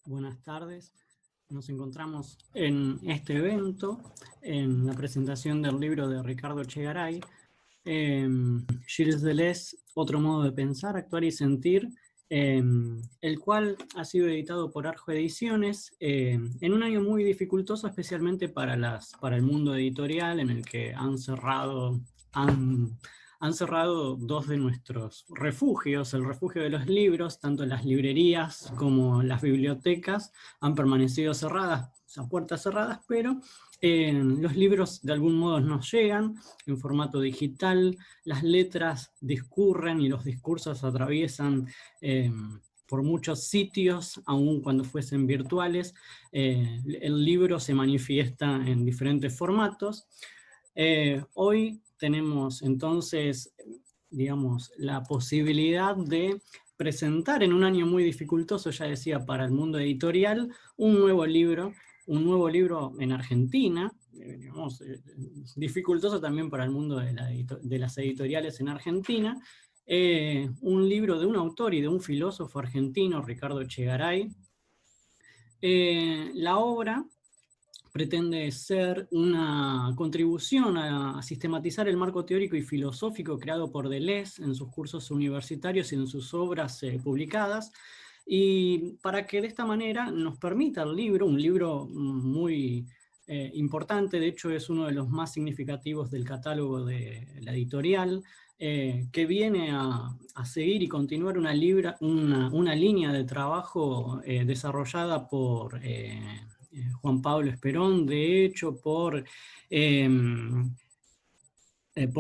Buenas tardes. Nos encontramos en este evento, en la presentación del libro de Ricardo Chegaray, Gilles Deleuze, Otro modo de pensar, actuar y sentir, el cual ha sido editado por Arjo Ediciones en un año muy dificultoso, especialmente para el mundo editorial, en el que han cerrado dos de nuestros refugios. El refugio de los libros, tanto las librerías como las bibliotecas, han permanecido cerradas, a puertas cerradas, pero los libros de algún modo nos llegan en formato digital, las letras discurren y los discursos atraviesan por muchos sitios, aun cuando fuesen virtuales. El libro se manifiesta en diferentes formatos. Hoy tenemos entonces, digamos, la posibilidad de presentar en un año muy dificultoso, ya decía, para el mundo editorial, un nuevo libro en Argentina, digamos, dificultoso también para el mundo de las editoriales en Argentina, un libro de un autor y de un filósofo argentino, Ricardo Chegaray. La obra pretende ser una contribución a sistematizar el marco teórico y filosófico creado por Deleuze en sus cursos universitarios y en sus obras publicadas, y para que de esta manera nos permita el libro, un libro muy importante, de hecho es uno de los más significativos del catálogo de la editorial, que viene a seguir y continuar una línea de trabajo desarrollada por Juan Pablo Esperón, de hecho por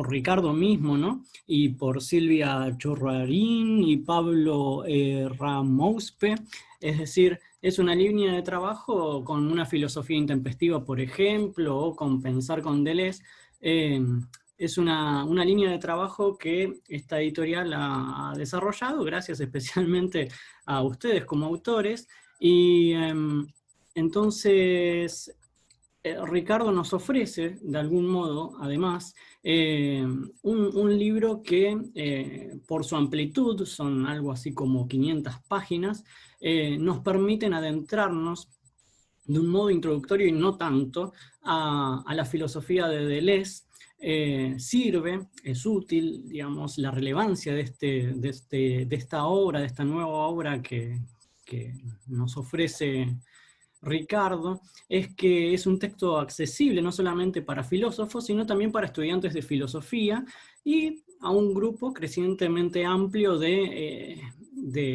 Ricardo mismo, ¿no? Y por Silvia Chorrarín y Pablo Ramouspe. Es decir, es una línea de trabajo con una filosofía intempestiva, por ejemplo, o con Pensar con Deleuze. Es una línea de trabajo que esta editorial ha desarrollado, gracias especialmente a ustedes como autores, y entonces Ricardo nos ofrece, de algún modo, además, un libro que, por su amplitud, son algo así como 500 páginas, nos permiten adentrarnos de un modo introductorio y no tanto a la filosofía de Deleuze. Sirve, es útil, digamos, la relevancia de esta obra, de esta nueva obra que nos ofrece Ricardo, es que es un texto accesible no solamente para filósofos, sino también para estudiantes de filosofía y a un grupo crecientemente amplio de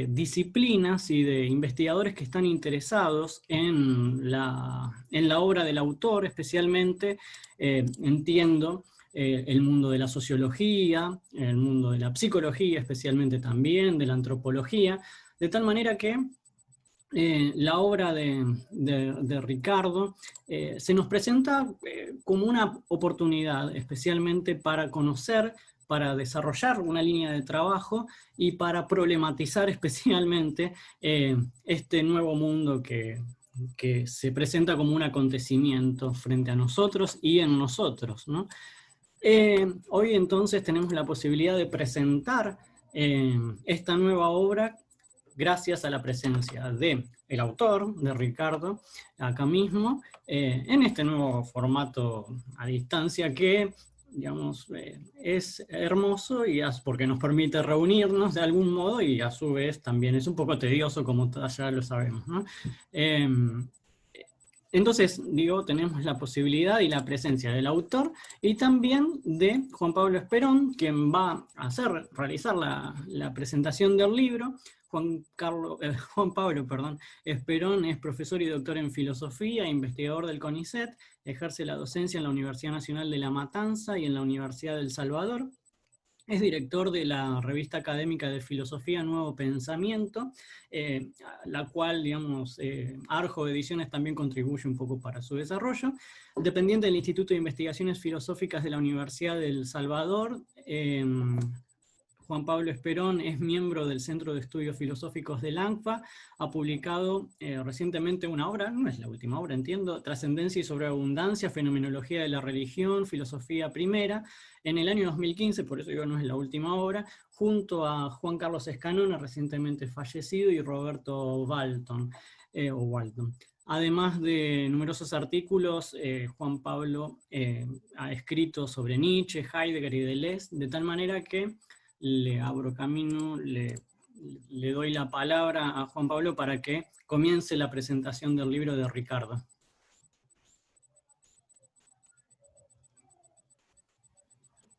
disciplinas y de investigadores que están interesados en la obra del autor, especialmente, entiendo, el mundo de la sociología, el mundo de la psicología, especialmente también, de la antropología, de tal manera que la obra de Ricardo se nos presenta como una oportunidad, especialmente para conocer, para desarrollar una línea de trabajo y para problematizar especialmente este nuevo mundo que se presenta como un acontecimiento frente a nosotros y en nosotros, ¿no? Hoy entonces tenemos la posibilidad de presentar esta nueva obra gracias a la presencia del autor, de Ricardo, acá mismo, en este nuevo formato a distancia que, digamos, es hermoso y porque nos permite reunirnos de algún modo y a su vez también es un poco tedioso, como ya lo sabemos, ¿no? Entonces, digo, tenemos la posibilidad y la presencia del autor y también de Juan Pablo Esperón, quien va a realizar la presentación del libro. Juan Pablo, Esperón es profesor y doctor en filosofía, investigador del CONICET, ejerce la docencia en la Universidad Nacional de La Matanza y en la Universidad del Salvador. Es director de la revista académica de filosofía Nuevo Pensamiento, la cual, digamos, Arjo Ediciones también contribuye un poco para su desarrollo. Dependiente del Instituto de Investigaciones Filosóficas de la Universidad del Salvador, Juan Juan Pablo Esperón es miembro del Centro de Estudios Filosóficos del ANCFA, ha publicado recientemente una obra, no es la última obra, entiendo, Trascendencia y Sobreabundancia, Fenomenología de la Religión, Filosofía Primera, en el año 2015, por eso digo no es la última obra, junto a Juan Carlos Escanona, recientemente fallecido, y Roberto Walton. Además de numerosos artículos, Juan Pablo ha escrito sobre Nietzsche, Heidegger y Deleuze, de tal manera que le abro camino, le doy la palabra a Juan Pablo para que comience la presentación del libro de Ricardo.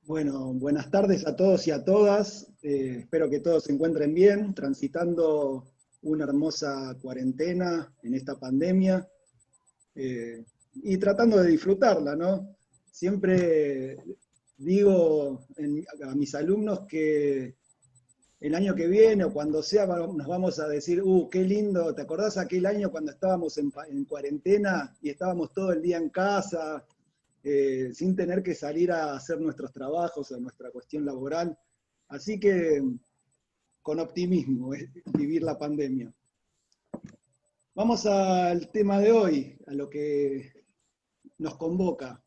Bueno, buenas tardes a todos y a todas. Espero que todos se encuentren bien, transitando una hermosa cuarentena en esta pandemia y tratando de disfrutarla, ¿no? Siempre digo a mis alumnos que el año que viene o cuando sea nos vamos a decir, qué lindo, ¿te acordás aquel año cuando estábamos en cuarentena y estábamos todo el día en casa? Sin tener que salir a hacer nuestros trabajos o nuestra cuestión laboral. Así que con optimismo vivir la pandemia. Vamos al tema de hoy, a lo que nos convoca.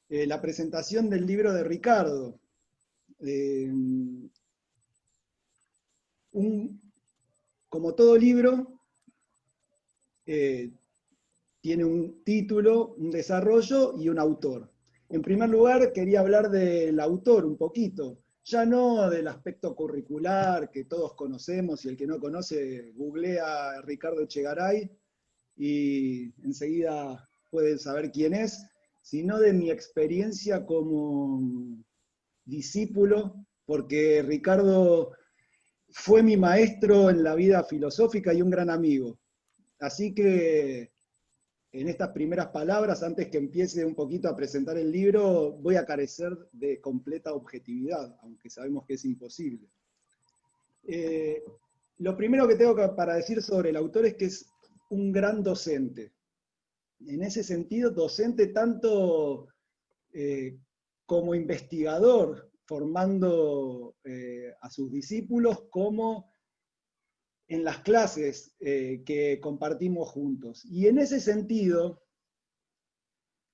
La presentación del libro de Ricardo. Como todo libro, tiene un título, un desarrollo y un autor. En primer lugar, quería hablar del autor un poquito, ya no del aspecto curricular que todos conocemos, y el que no conoce, googlea a Ricardo Echegaray y enseguida pueden saber quién es, sino de mi experiencia como discípulo, porque Ricardo fue mi maestro en la vida filosófica y un gran amigo. Así que en estas primeras palabras, antes que empiece un poquito a presentar el libro, voy a carecer de completa objetividad, aunque sabemos que es imposible. Lo primero que tengo para decir sobre el autor es que es un gran docente. En ese sentido, docente tanto como investigador, formando a sus discípulos, como en las clases que compartimos juntos. Y en ese sentido,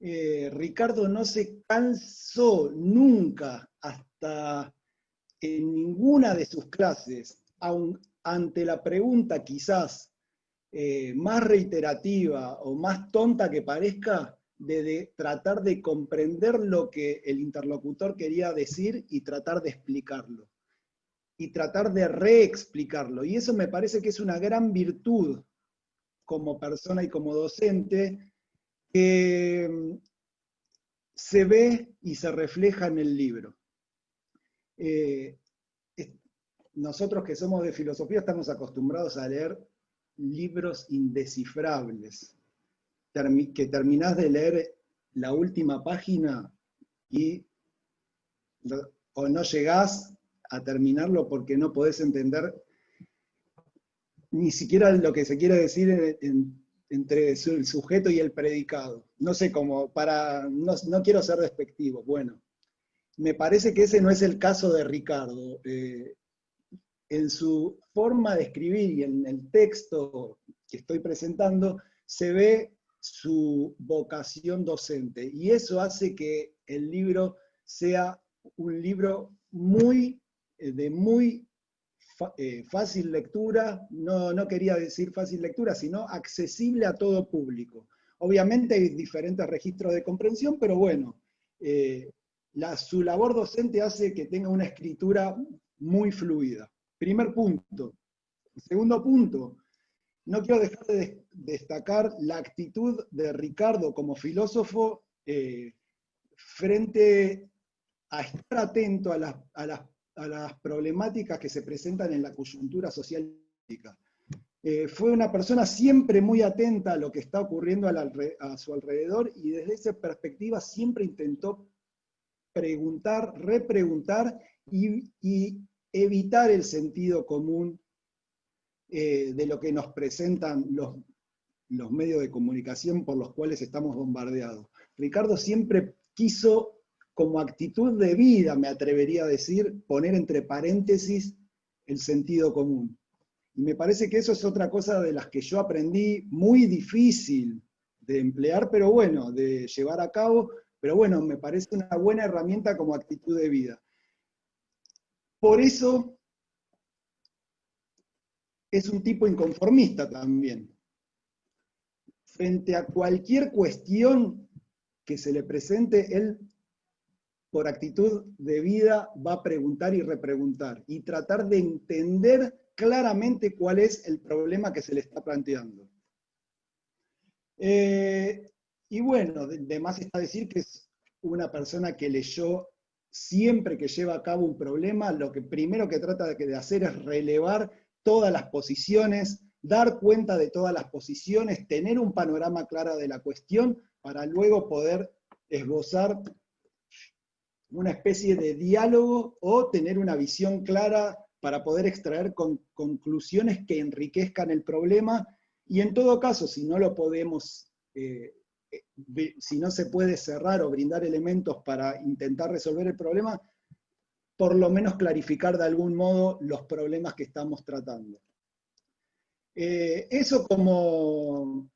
Ricardo no se cansó nunca, hasta en ninguna de sus clases, aun ante la pregunta quizás más reiterativa o más tonta que parezca, de tratar de comprender lo que el interlocutor quería decir y tratar de explicarlo. Y tratar de reexplicarlo. Y eso me parece que es una gran virtud como persona y como docente, que se ve y se refleja en el libro. Nosotros que somos de filosofía estamos acostumbrados a leer libros indescifrables, que terminás de leer la última página y o no llegás a terminarlo porque no podés entender ni siquiera lo que se quiere decir entre el sujeto y el predicado. No sé cómo, no quiero ser despectivo. Bueno, me parece que ese no es el caso de Ricardo. En su forma de escribir y en el texto que estoy presentando, se ve su vocación docente. Y eso hace que el libro sea un libro de muy fácil lectura, no quería decir fácil lectura, sino accesible a todo público. Obviamente hay diferentes registros de comprensión, pero bueno, su labor docente hace que tenga una escritura muy fluida. Primer punto. Segundo punto, no quiero dejar de destacar la actitud de Ricardo como filósofo frente a estar atento a las problemáticas que se presentan en la coyuntura social. Fue una persona siempre muy atenta a lo que está ocurriendo a su alrededor, y desde esa perspectiva siempre intentó preguntar, repreguntar y evitar el sentido común de lo que nos presentan los medios de comunicación por los cuales estamos bombardeados. Ricardo siempre quiso como actitud de vida, me atrevería a decir, poner entre paréntesis el sentido común. Y me parece que eso es otra cosa de las que yo aprendí, muy difícil de emplear, pero bueno, de llevar a cabo, pero bueno, me parece una buena herramienta como actitud de vida. Por eso es un tipo inconformista también. Frente a cualquier cuestión que se le presente, él, por actitud de vida, va a preguntar y repreguntar, y tratar de entender claramente cuál es el problema que se le está planteando. Y bueno, de más está decir que es una persona que leyó siempre que lleva a cabo un problema, lo que primero que trata de hacer es relevar todas las posiciones, dar cuenta de todas las posiciones, tener un panorama claro de la cuestión para luego poder esbozar una especie de diálogo o tener una visión clara para poder extraer conclusiones que enriquezcan el problema, y en todo caso, si no lo podemos, si no se puede cerrar o brindar elementos para intentar resolver el problema, por lo menos clarificar de algún modo los problemas que estamos tratando. Eso como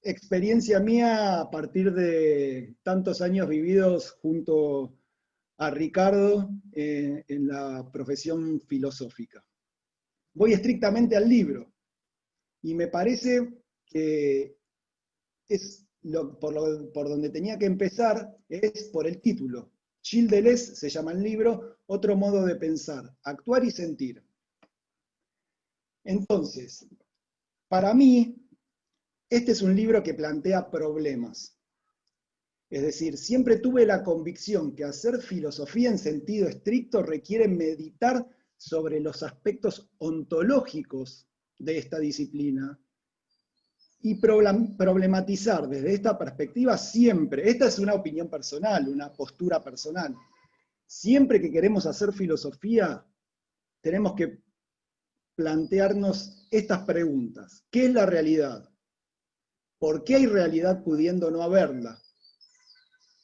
experiencia mía a partir de tantos años vividos junto a Ricardo en la profesión filosófica. Voy estrictamente al libro, y me parece que es por donde tenía que empezar, es por el título. Gilles Deleuze se llama el libro, Otro modo de pensar, actuar y sentir. Entonces, para mí, este es un libro que plantea problemas. Es decir, siempre tuve la convicción que hacer filosofía en sentido estricto requiere meditar sobre los aspectos ontológicos de esta disciplina y problematizar desde esta perspectiva siempre. Esta es una opinión personal, una postura personal. Siempre que queremos hacer filosofía, tenemos que plantearnos estas preguntas. ¿Qué es la realidad? ¿Por qué hay realidad pudiendo no haberla?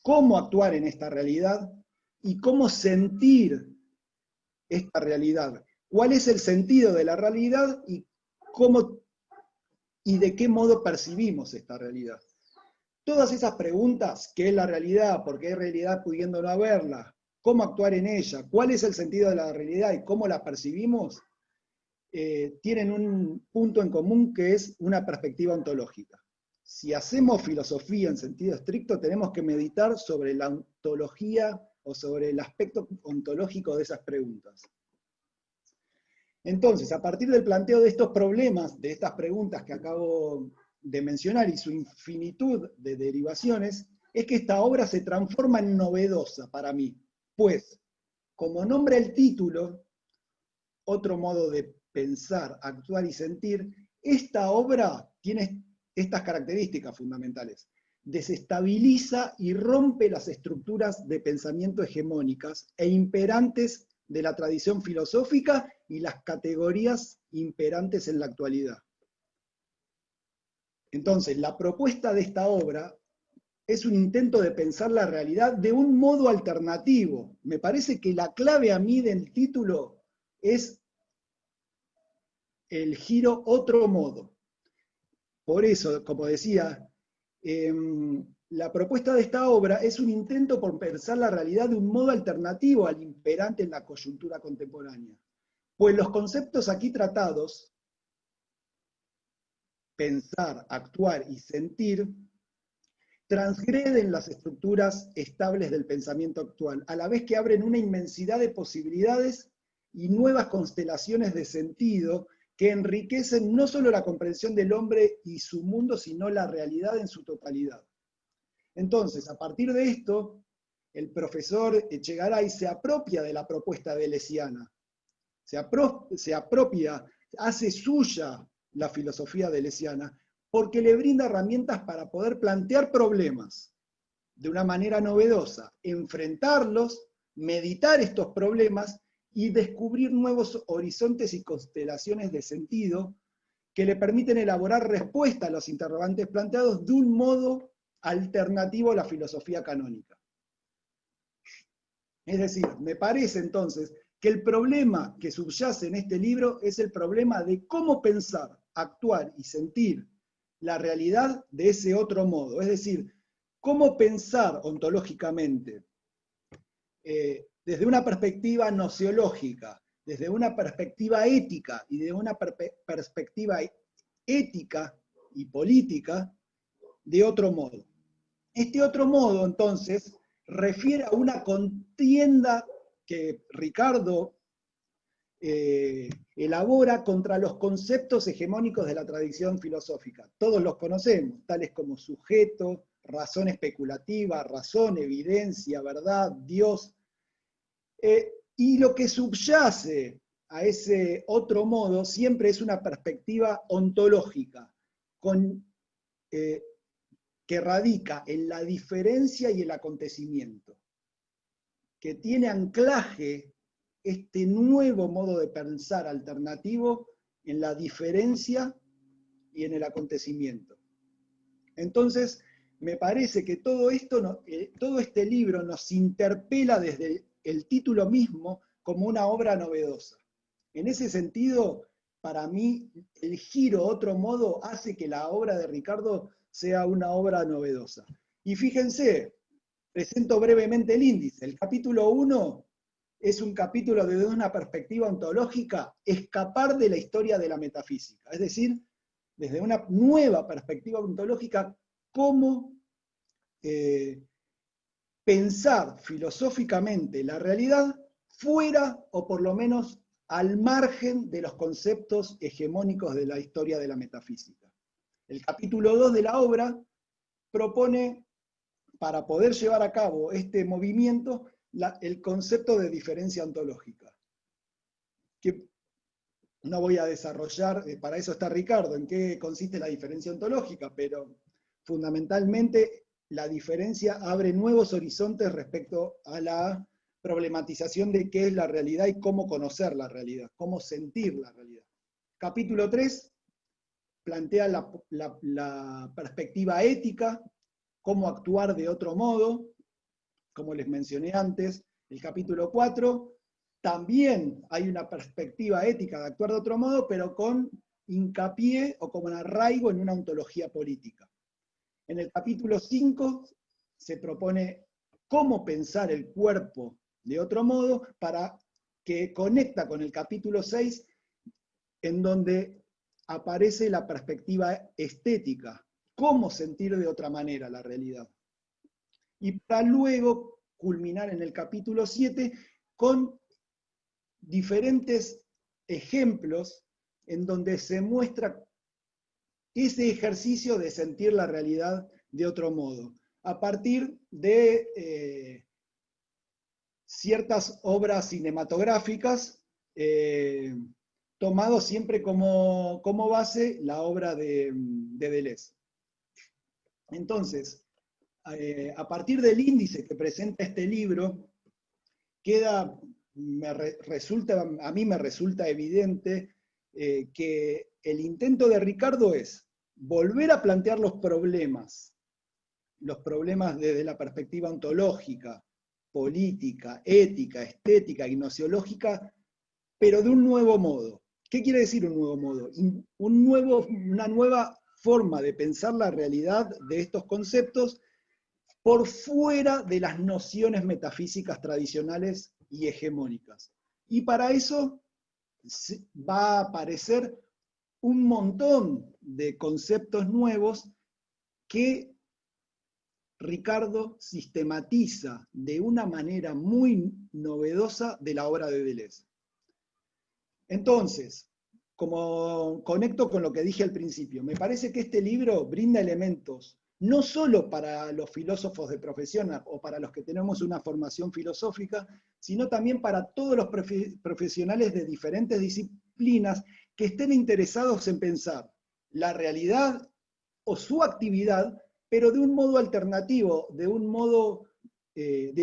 ¿Cómo actuar en esta realidad? ¿Y cómo sentir esta realidad? ¿Cuál es el sentido de la realidad y de qué modo percibimos esta realidad? Todas esas preguntas, ¿qué es la realidad? ¿Por qué hay realidad pudiendo no haberla? ¿Cómo actuar en ella? ¿Cuál es el sentido de la realidad y cómo la percibimos? Tienen un punto en común que es una perspectiva ontológica. Si hacemos filosofía en sentido estricto, tenemos que meditar sobre la ontología o sobre el aspecto ontológico de esas preguntas. Entonces, a partir del planteo de estos problemas, de estas preguntas que acabo de mencionar y su infinitud de derivaciones, es que esta obra se transforma en novedosa para mí, pues, como nombra el título, Otro modo de pensar, actuar y sentir, esta obra tiene estas características fundamentales. Desestabiliza y rompe las estructuras de pensamiento hegemónicas e imperantes de la tradición filosófica y las categorías imperantes en la actualidad. Entonces, la propuesta de esta obra es un intento de pensar la realidad de un modo alternativo. Me parece que la clave a mí del título es el giro otro modo. Por eso, como decía, la propuesta de esta obra es un intento por pensar la realidad de un modo alternativo al imperante en la coyuntura contemporánea. Pues los conceptos aquí tratados, pensar, actuar y sentir, transgreden las estructuras estables del pensamiento actual, a la vez que abren una inmensidad de posibilidades y nuevas constelaciones de sentido que enriquecen no solo la comprensión del hombre y su mundo, sino la realidad en su totalidad. Entonces, a partir de esto, el profesor Echegaray se apropia de la propuesta deleuziana, se apropia, hace suya la filosofía deleuziana, porque le brinda herramientas para poder plantear problemas de una manera novedosa, enfrentarlos, meditar estos problemas y descubrir nuevos horizontes y constelaciones de sentido que le permiten elaborar respuestas a los interrogantes planteados de un modo alternativo a la filosofía canónica. Es decir, me parece entonces que el problema que subyace en este libro es el problema de cómo pensar, actuar y sentir la realidad de ese otro modo. Es decir, cómo pensar ontológicamente, desde una perspectiva nociológica, desde una perspectiva ética y de una perspectiva ética y política, de otro modo. Este otro modo, entonces, refiere a una contienda que Ricardo elabora contra los conceptos hegemónicos de la tradición filosófica. Todos los conocemos, tales como sujeto, razón especulativa, razón, evidencia, verdad, Dios. Y lo que subyace a ese otro modo siempre es una perspectiva ontológica, que radica en la diferencia y el acontecimiento, que tiene anclaje este nuevo modo de pensar alternativo en la diferencia y en el acontecimiento. Entonces, me parece que todo este libro nos interpela desde el título mismo como una obra novedosa. En ese sentido, para mí, el giro otro modo hace que la obra de Ricardo sea una obra novedosa. Y fíjense, presento brevemente el índice. El capítulo 1 es un capítulo desde una perspectiva ontológica, escapar de la historia de la metafísica. Es decir, desde una nueva perspectiva ontológica, cómo pensar filosóficamente la realidad fuera, o por lo menos al margen de los conceptos hegemónicos de la historia de la metafísica. El capítulo 2 de la obra propone, para poder llevar a cabo este movimiento, el concepto de diferencia ontológica, que no voy a desarrollar, para eso está Ricardo, en qué consiste la diferencia ontológica, pero fundamentalmente la diferencia abre nuevos horizontes respecto a la problematización de qué es la realidad y cómo conocer la realidad, cómo sentir la realidad. Capítulo 3 plantea la perspectiva ética, cómo actuar de otro modo, como les mencioné antes. El capítulo 4 también hay una perspectiva ética de actuar de otro modo, pero con hincapié o con arraigo en una ontología política. En el capítulo 5 se propone cómo pensar el cuerpo de otro modo, para que conecta con el capítulo 6, en donde aparece la perspectiva estética, cómo sentir de otra manera la realidad. Y para luego culminar en el capítulo 7 con diferentes ejemplos en donde se muestra ese ejercicio de sentir la realidad de otro modo, a partir de ciertas obras cinematográficas, tomado siempre como base la obra de Deleuze. Entonces, a partir del índice que presenta este libro, a mí me resulta evidente que el intento de Ricardo es volver a plantear los problemas desde la perspectiva ontológica, política, ética, estética y gnosiológica, pero de un nuevo modo. ¿Qué quiere decir un nuevo modo? Una nueva forma de pensar la realidad de estos conceptos por fuera de las nociones metafísicas tradicionales y hegemónicas. Y para eso va a aparecer un montón de conceptos nuevos que Ricardo sistematiza de una manera muy novedosa de la obra de Deleuze. Entonces, como conecto con lo que dije al principio, me parece que este libro brinda elementos no solo para los filósofos de profesión o para los que tenemos una formación filosófica, sino también para todos los profesionales de diferentes disciplinas que estén interesados en pensar la realidad o su actividad, pero de un modo alternativo, de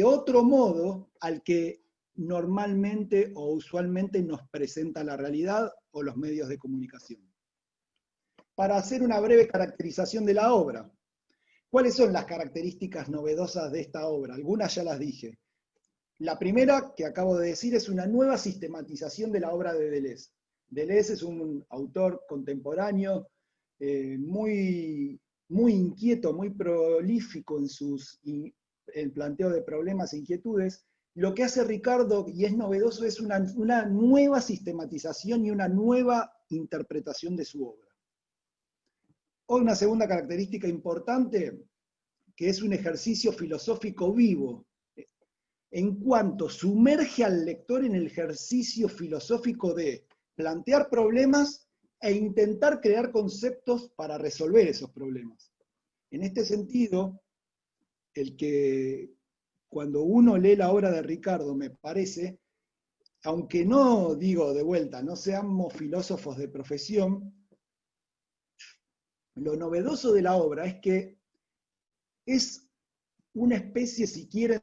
otro modo al que normalmente o usualmente nos presenta la realidad o los medios de comunicación. Para hacer una breve caracterización de la obra, ¿cuáles son las características novedosas de esta obra? Algunas ya las dije. La primera que acabo de decir es una nueva sistematización de la obra de Deleuze. Deleuze es un autor contemporáneo muy, muy inquieto, muy prolífico en el planteo de problemas e inquietudes. Lo que hace Ricardo, y es novedoso, es una nueva sistematización y una nueva interpretación de su obra. Una segunda característica importante, que es un ejercicio filosófico vivo, en cuanto sumerge al lector en el ejercicio filosófico de plantear problemas e intentar crear conceptos para resolver esos problemas. En este sentido, cuando uno lee la obra de Ricardo, me parece, aunque no digo de vuelta, no seamos filósofos de profesión, lo novedoso de la obra es que es una especie, si quieren,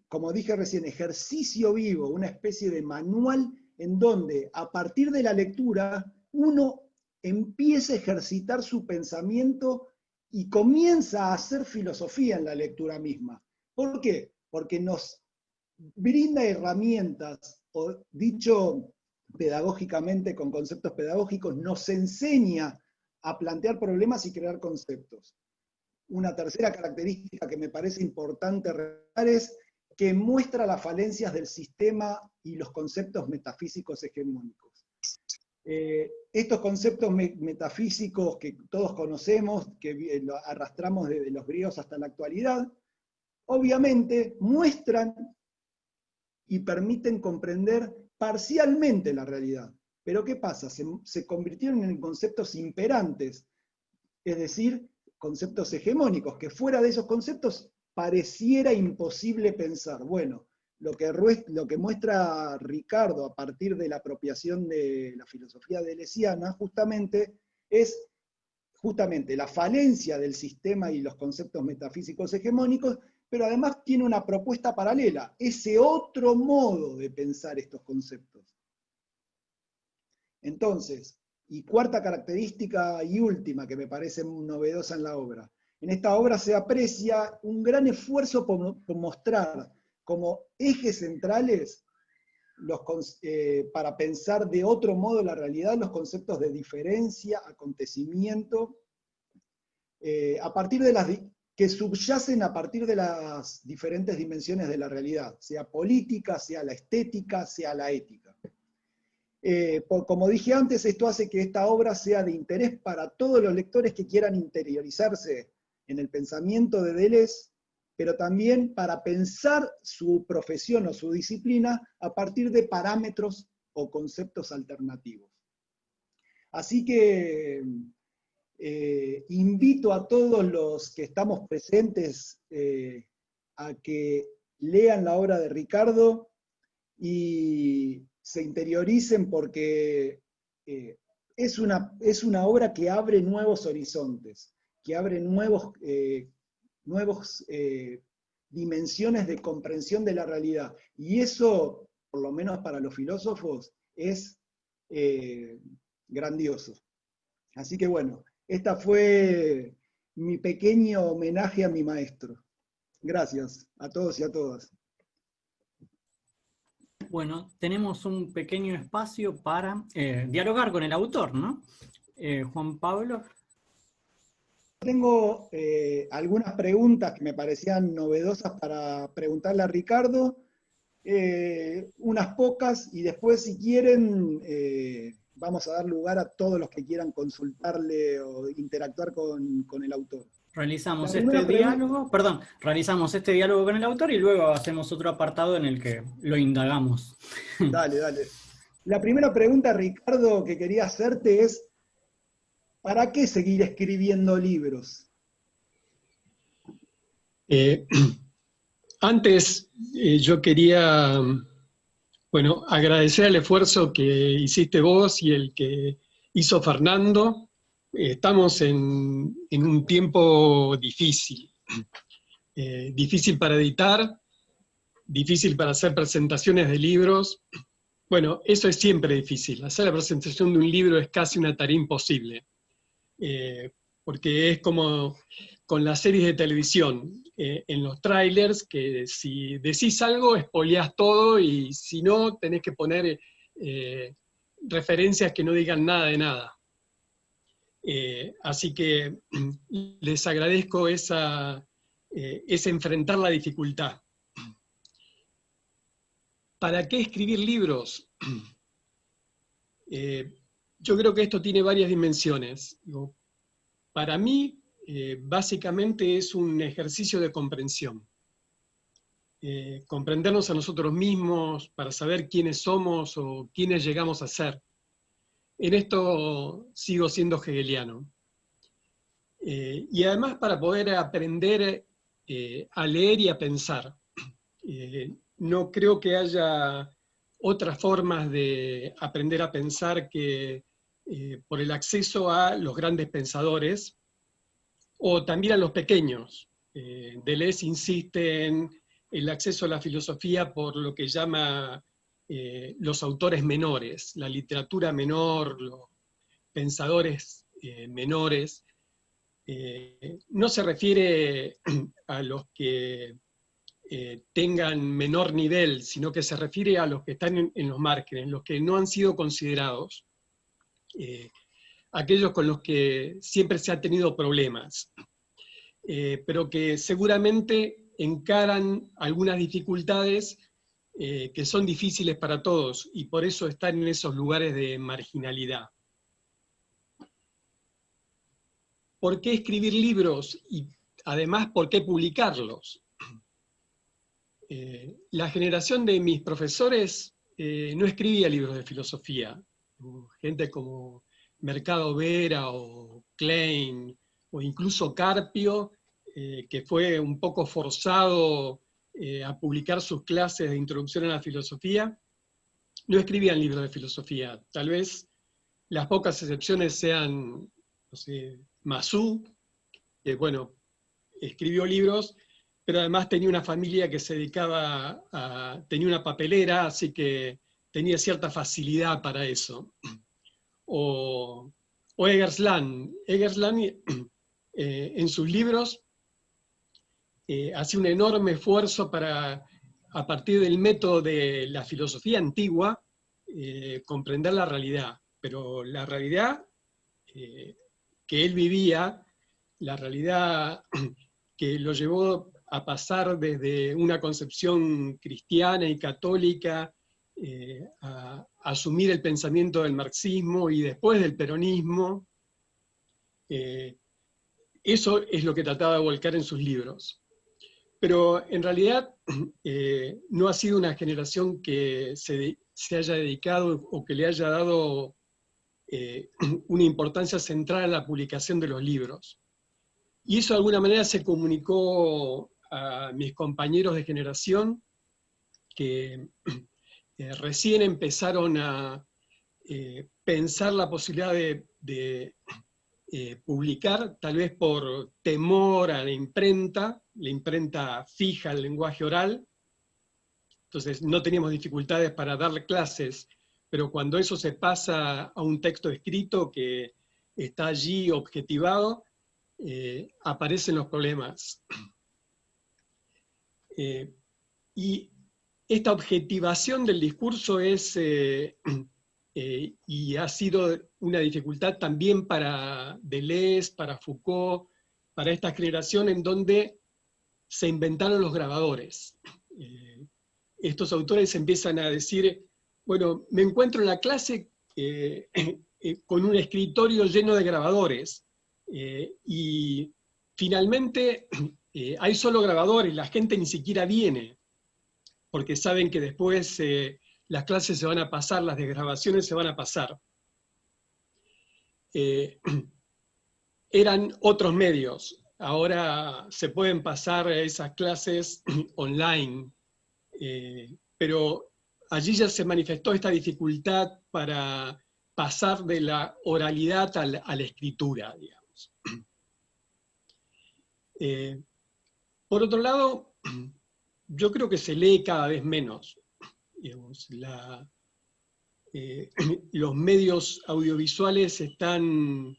como dije recién, ejercicio vivo, una especie de manual en donde a partir de la lectura uno empieza a ejercitar su pensamiento y comienza a hacer filosofía en la lectura misma. ¿Por qué? Porque nos brinda herramientas, o dicho pedagógicamente con conceptos pedagógicos, nos enseña a plantear problemas y crear conceptos. Una tercera característica que me parece importante resaltar es que muestra las falencias del sistema y los conceptos metafísicos hegemónicos. Estos conceptos metafísicos que todos conocemos, que arrastramos desde los griegos hasta la actualidad, obviamente muestran y permiten comprender parcialmente la realidad. Pero ¿qué pasa? Se convirtieron en conceptos imperantes, es decir, conceptos hegemónicos, que fuera de esos conceptos pareciera imposible pensar. Bueno, lo que muestra Ricardo a partir de la apropiación de la filosofía deleuziana es justamente la falencia del sistema y los conceptos metafísicos hegemónicos, pero además tiene una propuesta paralela, ese otro modo de pensar estos conceptos. Entonces, y cuarta característica y última que me parece novedosa en la obra, en esta obra se aprecia un gran esfuerzo por mostrar como ejes centrales para pensar de otro modo la realidad, los conceptos de diferencia, acontecimiento, que subyacen a partir de las diferentes dimensiones de la realidad, sea política, sea la estética, sea la ética. Como dije antes, esto hace que esta obra sea de interés para todos los lectores que quieran interiorizarse en el pensamiento de Deleuze, pero también para pensar su profesión o su disciplina a partir de parámetros o conceptos alternativos. Así que invito a todos los que estamos presentes a que lean la obra de Ricardo y se interioricen, porque es una obra que abre nuevos horizontes, que abre nuevas dimensiones de comprensión de la realidad. Y eso, por lo menos para los filósofos, es grandioso. Así que bueno, esta fue mi pequeño homenaje a mi maestro. Gracias a todos y a todas. Bueno, tenemos un pequeño espacio para dialogar con el autor, ¿no? Juan Pablo. Tengo algunas preguntas que me parecían novedosas para preguntarle a Ricardo, unas pocas, y después, si quieren, vamos a dar lugar a todos los que quieran consultarle o interactuar con el autor. Realizamos este diálogo con el autor y luego hacemos otro apartado en el que lo indagamos. Dale, dale. La primera pregunta, Ricardo, que quería hacerte es, ¿para qué seguir escribiendo libros? Antes yo quería, bueno, agradecer el esfuerzo que hiciste vos y el que hizo Fernando. Estamos en un tiempo difícil. Difícil para editar, difícil para hacer presentaciones de libros. Bueno, eso es siempre difícil. Hacer la presentación de un libro es casi una tarea imposible. Porque es como con las series de televisión. en los trailers, que si decís algo, espoleás todo, y si no, tenés que poner referencias que no digan nada de nada. Así que les agradezco ese enfrentar la dificultad. ¿Para qué escribir libros? Yo creo que esto tiene varias dimensiones. Para mí, básicamente es un ejercicio de comprensión. Comprendernos a nosotros mismos para saber quiénes somos o quiénes llegamos a ser. En esto sigo siendo hegeliano. Y además para poder aprender a leer y a pensar. No creo que haya otras formas de aprender a pensar que por el acceso a los grandes pensadores, o también a los pequeños. Deleuze insiste en el acceso a la filosofía por lo que llama los autores menores, la literatura menor, los pensadores menores. No se refiere a los que tengan menor nivel, sino que se refiere a los que están en los márgenes, los que no han sido considerados, aquellos con los que siempre se han tenido problemas, pero que seguramente encaran algunas dificultades que son difíciles para todos, y por eso están en esos lugares de marginalidad. ¿Por qué escribir libros? Y además, ¿por qué publicarlos? La generación de mis profesores no escribía libros de filosofía. Gente como Mercado Vera o Klein, o incluso Carpio, que fue un poco forzado a publicar sus clases de introducción a la filosofía, no escribían libros de filosofía. Tal vez las pocas excepciones sean, no sé, Massu, que bueno, escribió libros, pero además tenía una familia que se dedicaba tenía una papelera, así que tenía cierta facilidad para eso. O Eggersland. Eggersland en sus libros hace un enorme esfuerzo para, a partir del método de la filosofía antigua, comprender la realidad. Pero la realidad que él vivía, la realidad que lo llevó a pasar desde una concepción cristiana y católica a asumir el pensamiento del marxismo y después del peronismo. Eso es lo que trataba de volcar en sus libros. Pero en realidad no ha sido una generación que se haya dedicado o que le haya dado una importancia central a la publicación de los libros. Y eso de alguna manera se comunicó a mis compañeros de generación que recién empezaron a pensar la posibilidad de publicar, tal vez por temor a la imprenta fija al lenguaje oral. Entonces no teníamos dificultades para dar clases, pero cuando eso se pasa a un texto escrito que está allí objetivado, aparecen los problemas. Y esta objetivación del discurso es, y ha sido una dificultad también para Deleuze, para Foucault, para esta generación en donde se inventaron los grabadores. Estos autores empiezan a decir, bueno, me encuentro en la clase con un escritorio lleno de grabadores, y finalmente hay solo grabadores, la gente ni siquiera viene, porque saben que después las clases se van a pasar, las desgrabaciones se van a pasar. Eran otros medios, ahora se pueden pasar esas clases online, pero allí ya se manifestó esta dificultad para pasar de la oralidad a la escritura, digamos. Por otro lado, yo creo que se lee cada vez menos. Digamos, los medios audiovisuales están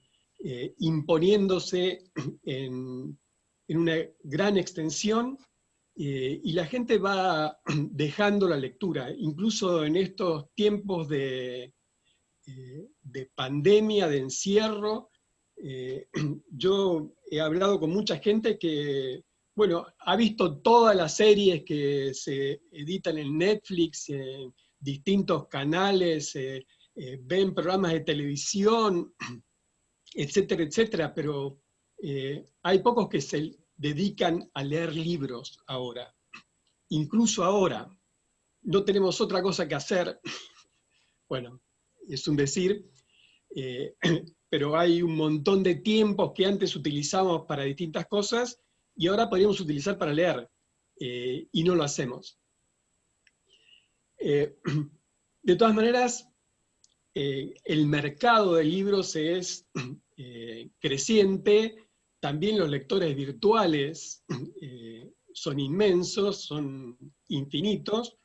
imponiéndose en en una gran extensión, y la gente va dejando la lectura, incluso en estos tiempos de pandemia, de encierro. Yo he hablado con mucha gente que, bueno, ha visto todas las series que se editan en Netflix, en distintos canales, ven programas de televisión, etcétera, etcétera, pero hay pocos que se dedican a leer libros ahora. Incluso ahora, no tenemos otra cosa que hacer. Bueno, es un decir, pero hay un montón de tiempos que antes utilizamos para distintas cosas y ahora podríamos utilizar para leer, y no lo hacemos. De todas maneras, el mercado de libros es creciente, también los lectores virtuales son inmensos, son infinitos,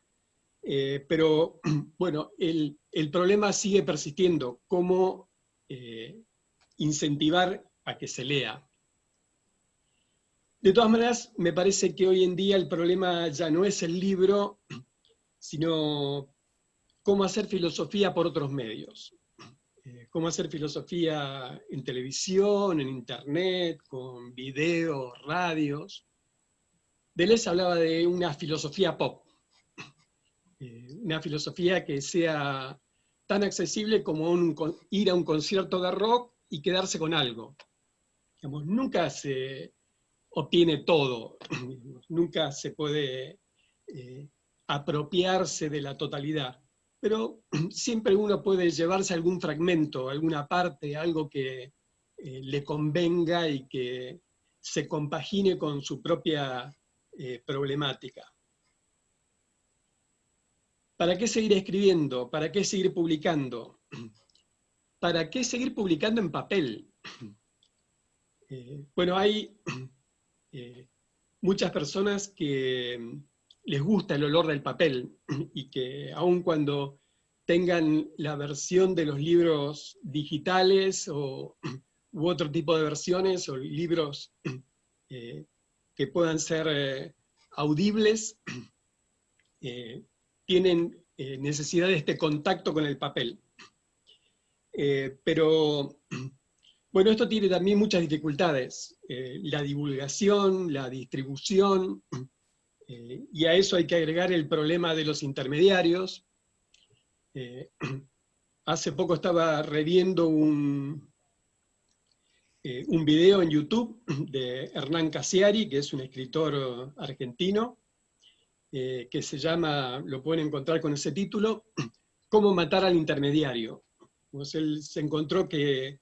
pero bueno, el problema sigue persistiendo, cómo incentivar a que se lea. De todas maneras, me parece que hoy en día el problema ya no es el libro, sino cómo hacer filosofía por otros medios. Cómo hacer filosofía en televisión, en internet, con videos, radios. Deleuze hablaba de una filosofía pop. Una filosofía que sea tan accesible como ir a un concierto de rock y quedarse con algo. Digamos, nunca se obtiene todo, nunca se puede apropiarse de la totalidad, pero siempre uno puede llevarse algún fragmento, alguna parte, algo que le convenga y que se compagine con su propia problemática. ¿Para qué seguir escribiendo? ¿Para qué seguir publicando? ¿Para qué seguir publicando en papel? Bueno, hay muchas personas que les gusta el olor del papel y que aun cuando tengan la versión de los libros digitales u otro tipo de versiones o libros que puedan ser audibles, tienen necesidad de este contacto con el papel. Pero bueno, esto tiene también muchas dificultades. La divulgación, la distribución, y a eso hay que agregar el problema de los intermediarios. Hace poco estaba reviendo un video en YouTube de Hernán Casiari, que es un escritor argentino, que se llama, lo pueden encontrar con ese título, ¿Cómo matar al intermediario? Pues él se encontró que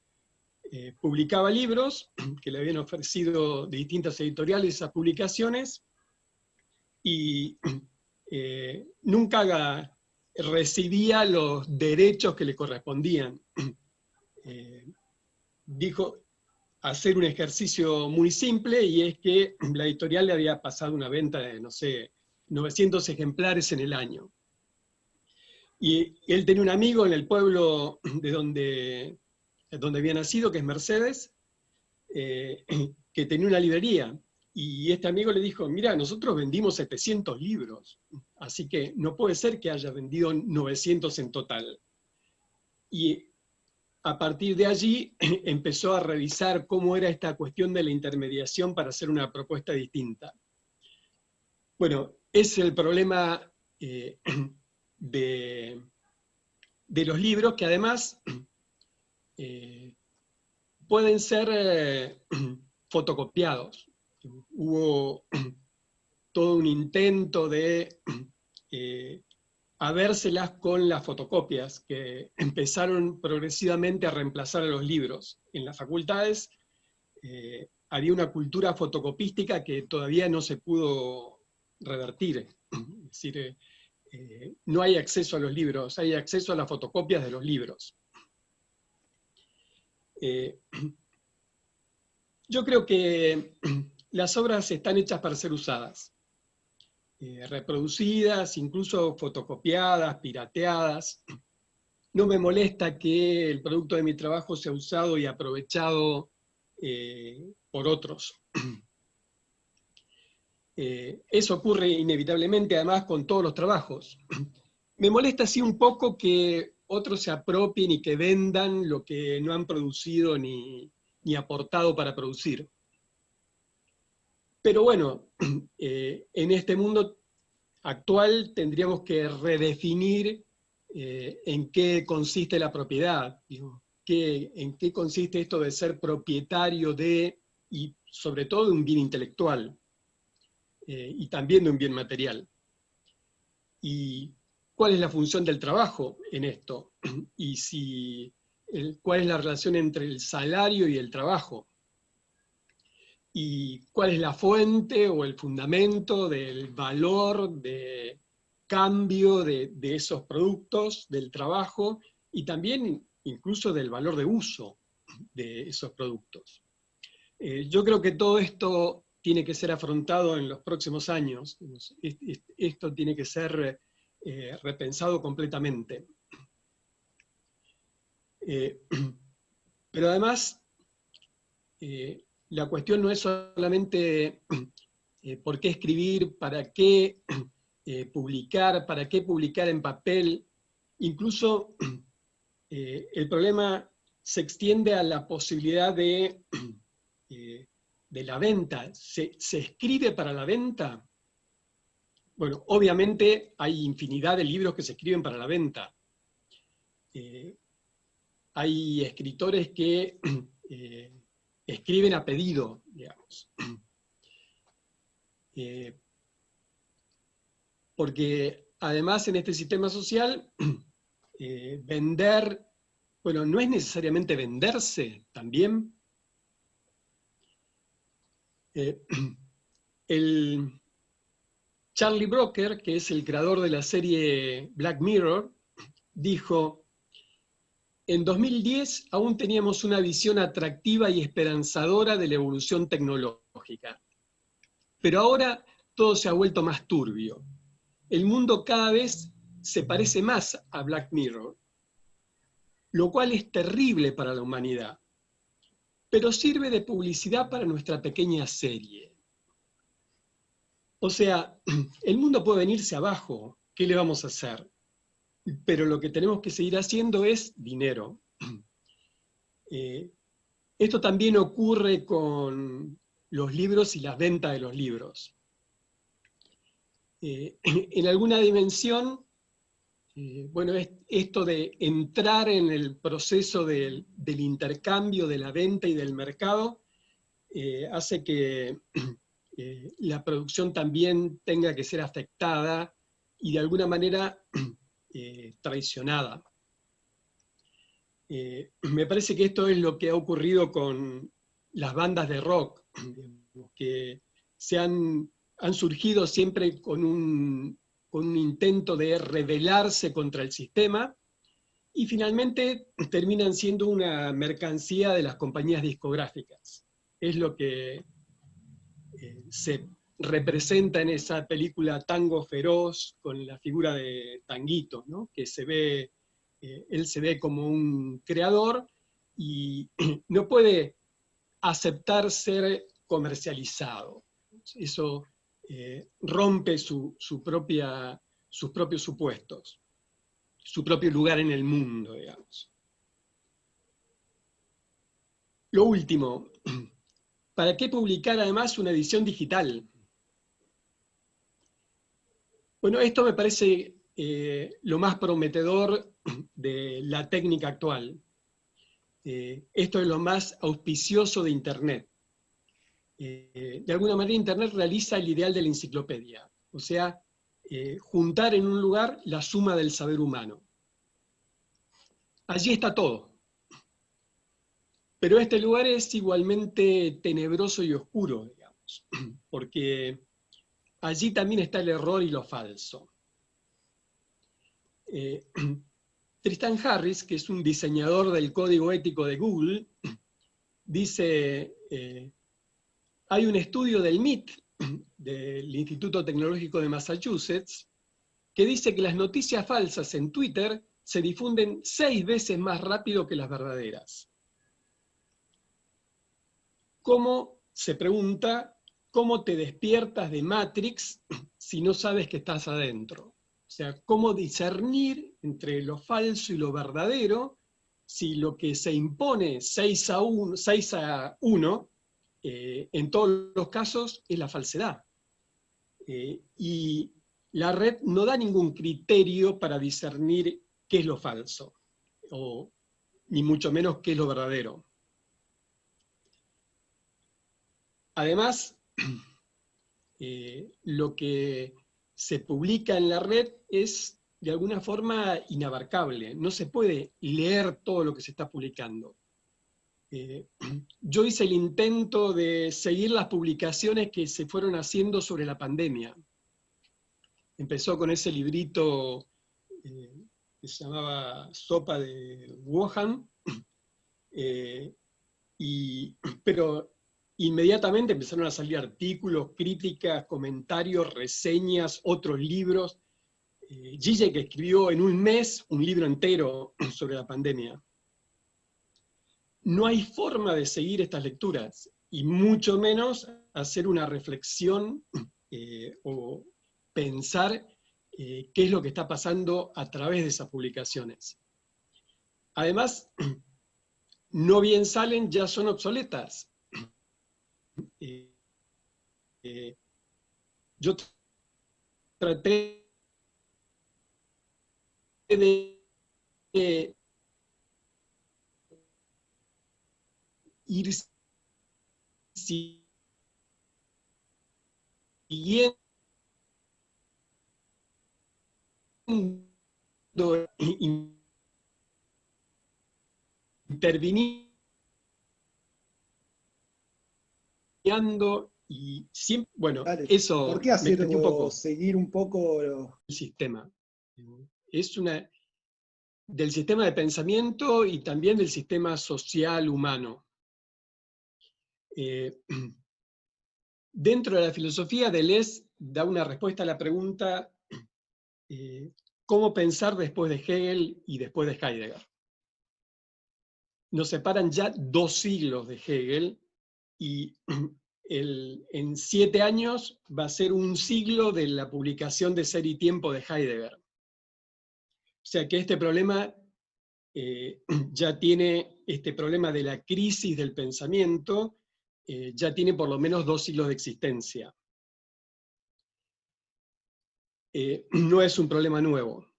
publicaba libros, que le habían ofrecido de distintas editoriales esas publicaciones, y nunca recibía los derechos que le correspondían. Dijo hacer un ejercicio muy simple, y es que la editorial le había pasado una venta de, no sé, 900 ejemplares en el año. Y él tenía un amigo en el pueblo de donde había nacido, que es Mercedes, que tenía una librería. Y este amigo le dijo, mira, nosotros vendimos 700 libros, así que no puede ser que haya vendido 900 en total. Y a partir de allí empezó a revisar cómo era esta cuestión de la intermediación para hacer una propuesta distinta. Bueno, es el problema de los libros, que además pueden ser fotocopiados. Hubo todo un intento de habérselas con las fotocopias, que empezaron progresivamente a reemplazar a los libros. En las facultades había una cultura fotocopística que todavía no se pudo revertir. Es decir, no hay acceso a los libros, hay acceso a las fotocopias de los libros. Yo creo que las obras están hechas para ser usadas, reproducidas, incluso fotocopiadas, pirateadas. No me molesta que el producto de mi trabajo sea usado y aprovechado por otros. Eso ocurre inevitablemente, además, con todos los trabajos. Me molesta así un poco que otros se apropien y que vendan lo que no han producido ni aportado para producir. Pero bueno, en este mundo actual tendríamos que redefinir en qué consiste la propiedad, digo, en qué consiste esto de ser propietario de, y sobre todo de un bien intelectual, y también de un bien material. Y cuál es la función del trabajo en esto, y cuál es la relación entre el salario y el trabajo, y cuál es la fuente o el fundamento del valor de cambio de esos productos, del trabajo, y también incluso del valor de uso de esos productos. Yo creo que todo esto tiene que ser afrontado en los próximos años. Esto tiene que ser repensado completamente. Pero además, la cuestión no es solamente por qué escribir, para qué publicar, para qué publicar en papel. Incluso el problema se extiende a la posibilidad de la venta. ¿Se escribe para la venta? Bueno, obviamente hay infinidad de libros que se escriben para la venta. Hay escritores que escriben a pedido, digamos. Porque además en este sistema social, vender, bueno, no es necesariamente venderse también. El Charlie Brooker, que es el creador de la serie Black Mirror, dijo: en 2010 aún teníamos una visión atractiva y esperanzadora de la evolución tecnológica. Pero ahora todo se ha vuelto más turbio. El mundo cada vez se parece más a Black Mirror, lo cual es terrible para la humanidad, pero sirve de publicidad para nuestra pequeña serie. O sea, el mundo puede venirse abajo, ¿qué le vamos a hacer? Pero lo que tenemos que seguir haciendo es dinero. Esto también ocurre con los libros y las ventas de los libros. En alguna dimensión, bueno, esto de entrar en el proceso del intercambio, de la venta y del mercado, hace que la producción también tenga que ser afectada y de alguna manera traicionada. Me parece que esto es lo que ha ocurrido con las bandas de rock, que han surgido siempre con un intento de rebelarse contra el sistema, y finalmente terminan siendo una mercancía de las compañías discográficas. Es lo que se representa en esa película Tango Feroz, con la figura de Tanguito, ¿no? Que él se ve como un creador y no puede aceptar ser comercializado. Eso rompe sus propios supuestos, su propio lugar en el mundo, digamos. Lo último, ¿para qué publicar además una edición digital? Bueno, esto me parece lo más prometedor de la técnica actual. Esto es lo más auspicioso de Internet. De alguna manera Internet realiza el ideal de la enciclopedia, o sea, juntar en un lugar la suma del saber humano. Allí está todo. Pero este lugar es igualmente tenebroso y oscuro, digamos, porque allí también está el error y lo falso. Tristan Harris, que es un diseñador del código ético de Google, dice, hay un estudio del MIT, del Instituto Tecnológico de Massachusetts, que dice que las noticias falsas en Twitter se difunden 6 veces más rápido que las verdaderas. ¿Cómo, se pregunta, cómo te despiertas de Matrix si no sabes que estás adentro. O sea, cómo discernir entre lo falso y lo verdadero si lo que se impone 6-1, en todos los casos es la falsedad. Y la red no da ningún criterio para discernir qué es lo falso, ni mucho menos qué es lo verdadero. Además, lo que se publica en la red es de alguna forma inabarcable. No se puede leer todo lo que se está publicando. Yo hice el intento de seguir las publicaciones que se fueron haciendo sobre la pandemia. Empezó con ese librito que se llamaba Sopa de Wuhan, pero inmediatamente empezaron a salir artículos, críticas, comentarios, reseñas, otros libros. Zizek escribió en un mes un libro entero sobre la pandemia. No hay forma de seguir estas lecturas, y mucho menos hacer una reflexión o pensar qué es lo que está pasando a través de esas publicaciones. Además, no bien salen, ya son obsoletas. Yo traté de ir siguiendo interviniendo y siempre, bueno, Dale. eso ¿Por qué me hacer extendí un poco seguir un poco el sistema? Es del sistema de pensamiento y también del sistema social humano. Dentro de la filosofía, Deleuze da una respuesta a la pregunta ¿cómo pensar después de Hegel y después de Heidegger? Nos separan ya 2 siglos de Hegel y en 7 años va a ser un siglo de la publicación de Ser y Tiempo de Heidegger. O sea que este problema ya tiene, este problema de la crisis del pensamiento, ya tiene por lo menos 2 siglos de existencia. No es un problema nuevo.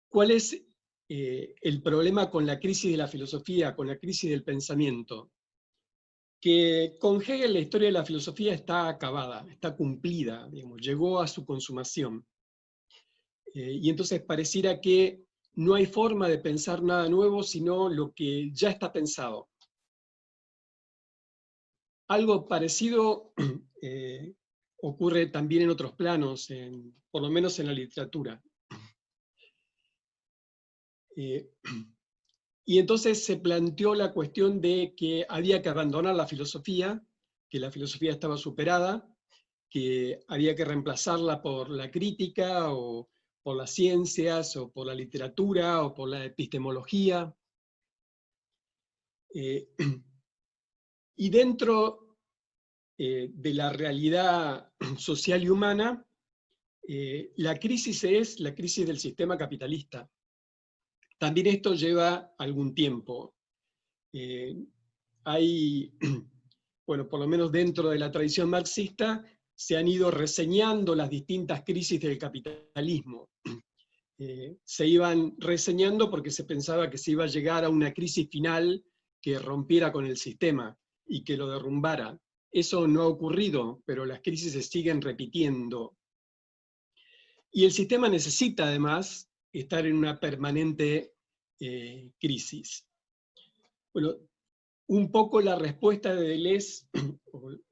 ¿Cuál es el problema con la crisis de la filosofía, con la crisis del pensamiento? Que con Hegel la historia de la filosofía está acabada, está cumplida, digamos, llegó a su consumación. Y entonces pareciera que no hay forma de pensar nada nuevo, sino lo que ya está pensado. Algo parecido ocurre también en otros planos, por lo menos en la literatura. Y entonces se planteó la cuestión de que había que abandonar la filosofía, que la filosofía estaba superada, que había que reemplazarla por la crítica, o por las ciencias, o por la literatura, o por la epistemología. Y dentro de la realidad social y humana, la crisis es la crisis del sistema capitalista. También esto lleva algún tiempo. Bueno, por lo menos dentro de la tradición marxista, se han ido reseñando las distintas crisis del capitalismo. Se iban reseñando porque se pensaba que se iba a llegar a una crisis final que rompiera con el sistema y que lo derrumbara. Eso no ha ocurrido, pero las crisis se siguen repitiendo. Y el sistema necesita, además, estar en una permanente crisis. Bueno, un poco la respuesta de Deleuze,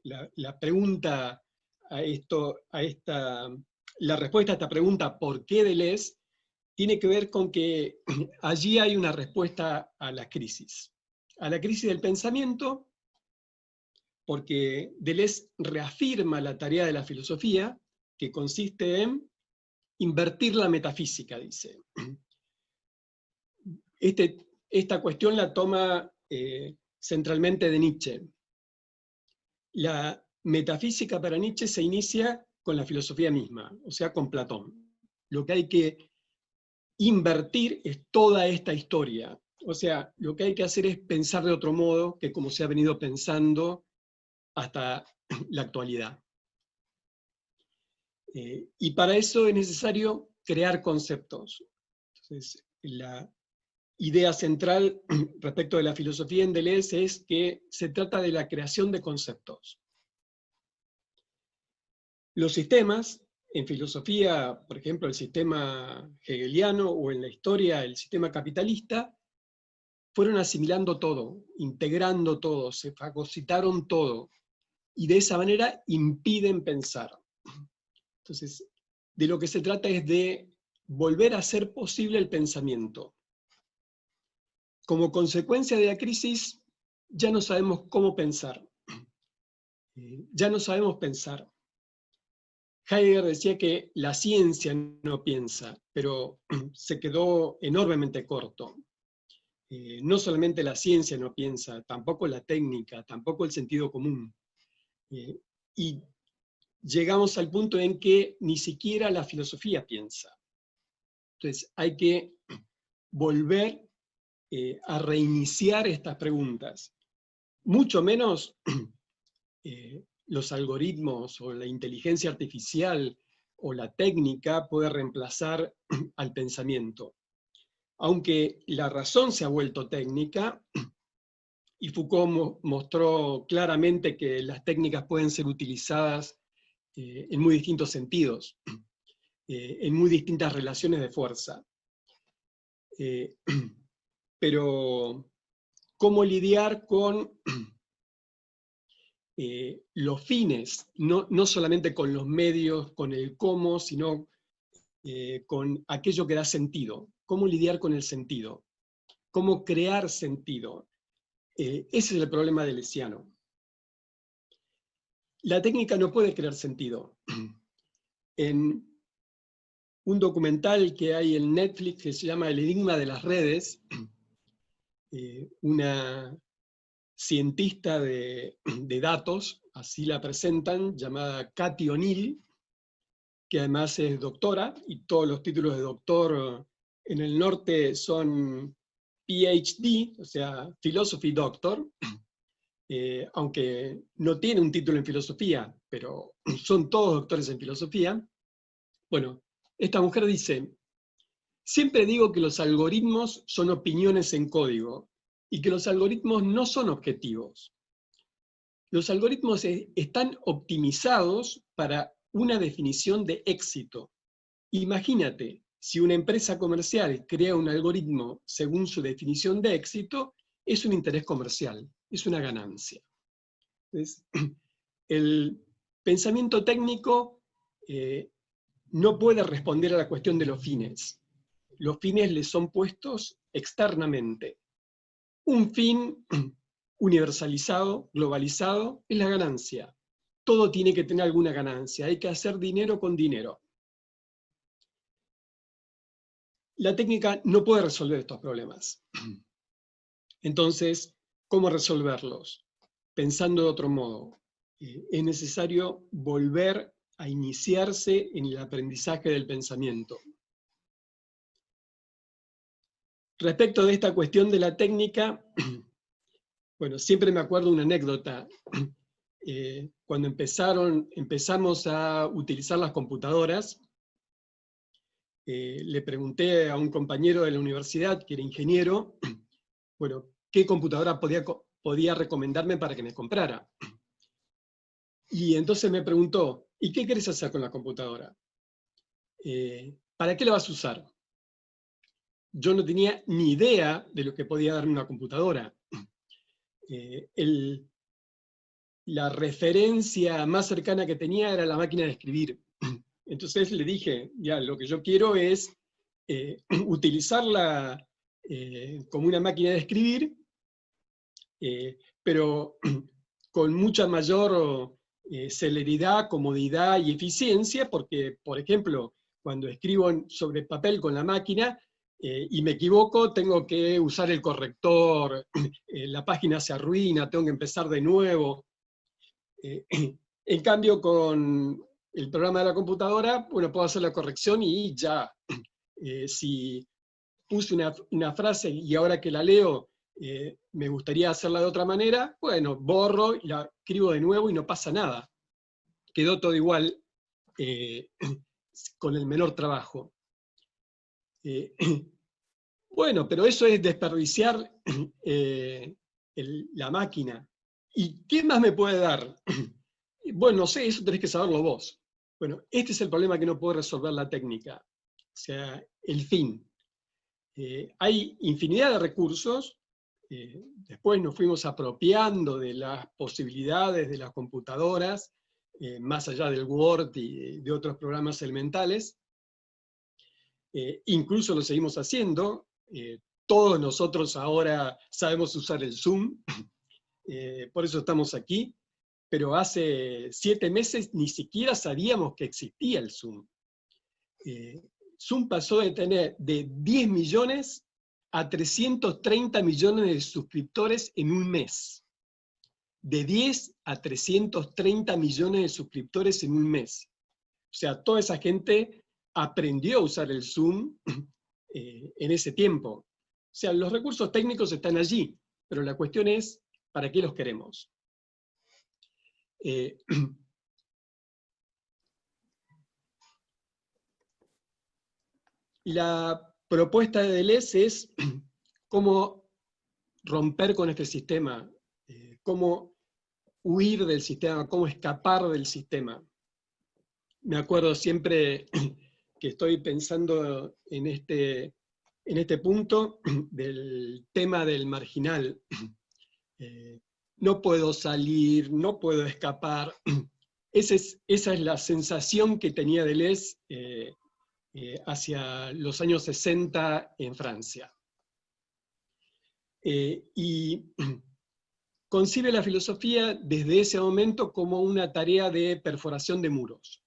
la pregunta a esto, la respuesta a esta pregunta, ¿por qué Deleuze?, tiene que ver con que allí hay una respuesta a la crisis del pensamiento, porque Deleuze reafirma la tarea de la filosofía, que consiste en invertir la metafísica, dice. Esta cuestión la toma centralmente de Nietzsche. La metafísica para Nietzsche se inicia con la filosofía misma, o sea, con Platón. Lo que hay que invertir es toda esta historia. O sea, lo que hay que hacer es pensar de otro modo que como se ha venido pensando hasta la actualidad. Y para eso es necesario crear conceptos. Entonces, la idea central respecto de la filosofía en Deleuze es que se trata de la creación de conceptos. Los sistemas, en filosofía, por ejemplo, el sistema hegeliano, o en la historia, el sistema capitalista, fueron asimilando todo, integrando todo, se fagocitaron todo, y de esa manera impiden pensar. Entonces, de lo que se trata es de volver a hacer posible el pensamiento. Como consecuencia de la crisis, ya no sabemos cómo pensar. Ya no sabemos pensar. Heidegger decía que la ciencia no piensa, pero se quedó enormemente corto. No solamente la ciencia no piensa, tampoco la técnica, tampoco el sentido común. Y llegamos al punto en que ni siquiera la filosofía piensa. Entonces hay que volver a reiniciar estas preguntas. Mucho menos los algoritmos o la inteligencia artificial o la técnica puede reemplazar al pensamiento. Aunque la razón se ha vuelto técnica, y Foucault mostró claramente que las técnicas pueden ser utilizadas en muy distintos sentidos, en muy distintas relaciones de fuerza. Pero, ¿cómo lidiar con los fines? No solamente con los medios, con el cómo, sino con aquello que da sentido. ¿Cómo lidiar con el sentido? ¿Cómo crear sentido? Ese es el problema deleuziano. La técnica no puede crear sentido. En un documental que hay en Netflix que se llama El enigma de las redes, una cientista de datos, así la presentan, llamada Cathy O'Neill, que además es doctora, y todos los títulos de doctor en el norte son PhD, o sea, Philosophy Doctor, aunque no tiene un título en filosofía, pero son todos doctores en filosofía. Bueno, esta mujer dice: siempre digo que los algoritmos son opiniones en código, y que los algoritmos no son objetivos. Los algoritmos están optimizados para una definición de éxito. Imagínate, si una empresa comercial crea un algoritmo según su definición de éxito, es un interés comercial, es una ganancia. Entonces, el pensamiento técnico no puede responder a la cuestión de los fines. Los fines le son puestos externamente. Un fin universalizado, globalizado, es la ganancia. Todo tiene que tener alguna ganancia, hay que hacer dinero con dinero. La técnica no puede resolver estos problemas. Entonces, ¿cómo resolverlos? Pensando de otro modo. Es necesario volver a iniciarse en el aprendizaje del pensamiento. Respecto de esta cuestión de la técnica, bueno, siempre me acuerdo una anécdota. Cuando empezamos a utilizar las computadoras, le pregunté a un compañero de la universidad, que era ingeniero, bueno, qué computadora podía recomendarme para que me comprara. Y entonces me preguntó: ¿y qué querés hacer con la computadora? ¿Para qué la vas a usar? Yo no tenía ni idea de lo que podía darme una computadora. La referencia más cercana que tenía era la máquina de escribir. Entonces le dije: ya, lo que yo quiero es utilizarla como una máquina de escribir, pero con mucha mayor celeridad, comodidad y eficiencia, porque, por ejemplo, cuando escribo sobre papel con la máquina y me equivoco, tengo que usar el corrector, la página se arruina, tengo que empezar de nuevo. En cambio, con el programa de la computadora, bueno, puedo hacer la corrección y ya. Si puse una frase y ahora que la leo me gustaría hacerla de otra manera, bueno, borro y la escribo de nuevo y no pasa nada. Quedó todo igual, con el menor trabajo. Bueno, pero eso es desperdiciar la máquina. ¿Y qué más me puede dar? Bueno, no sé, eso tenés que saberlo vos. Bueno, este es el problema que no puede resolver la técnica. O sea, el fin. Hay infinidad de recursos, después nos fuimos apropiando de las posibilidades de las computadoras, más allá del Word y de otros programas elementales. Incluso lo seguimos haciendo. Todos nosotros ahora sabemos usar el Zoom, por eso estamos aquí, pero hace 7 meses ni siquiera sabíamos que existía el Zoom. Zoom pasó de tener de 10 millones a 330 millones de suscriptores en un mes. De 10 a 330 millones de suscriptores en un mes. O sea, toda esa gente aprendió a usar el Zoom en ese tiempo. O sea, los recursos técnicos están allí, pero la cuestión es, ¿para qué los queremos? La propuesta de Deleuze es cómo romper con este sistema, cómo huir del sistema, cómo escapar del sistema. Me acuerdo siempre que estoy pensando en este punto del tema del marginal. No puedo salir, no puedo escapar. Esa es la sensación que tenía Deleuze hacia los años 60 en Francia. Y concibe la filosofía desde ese momento como una tarea de perforación de muros.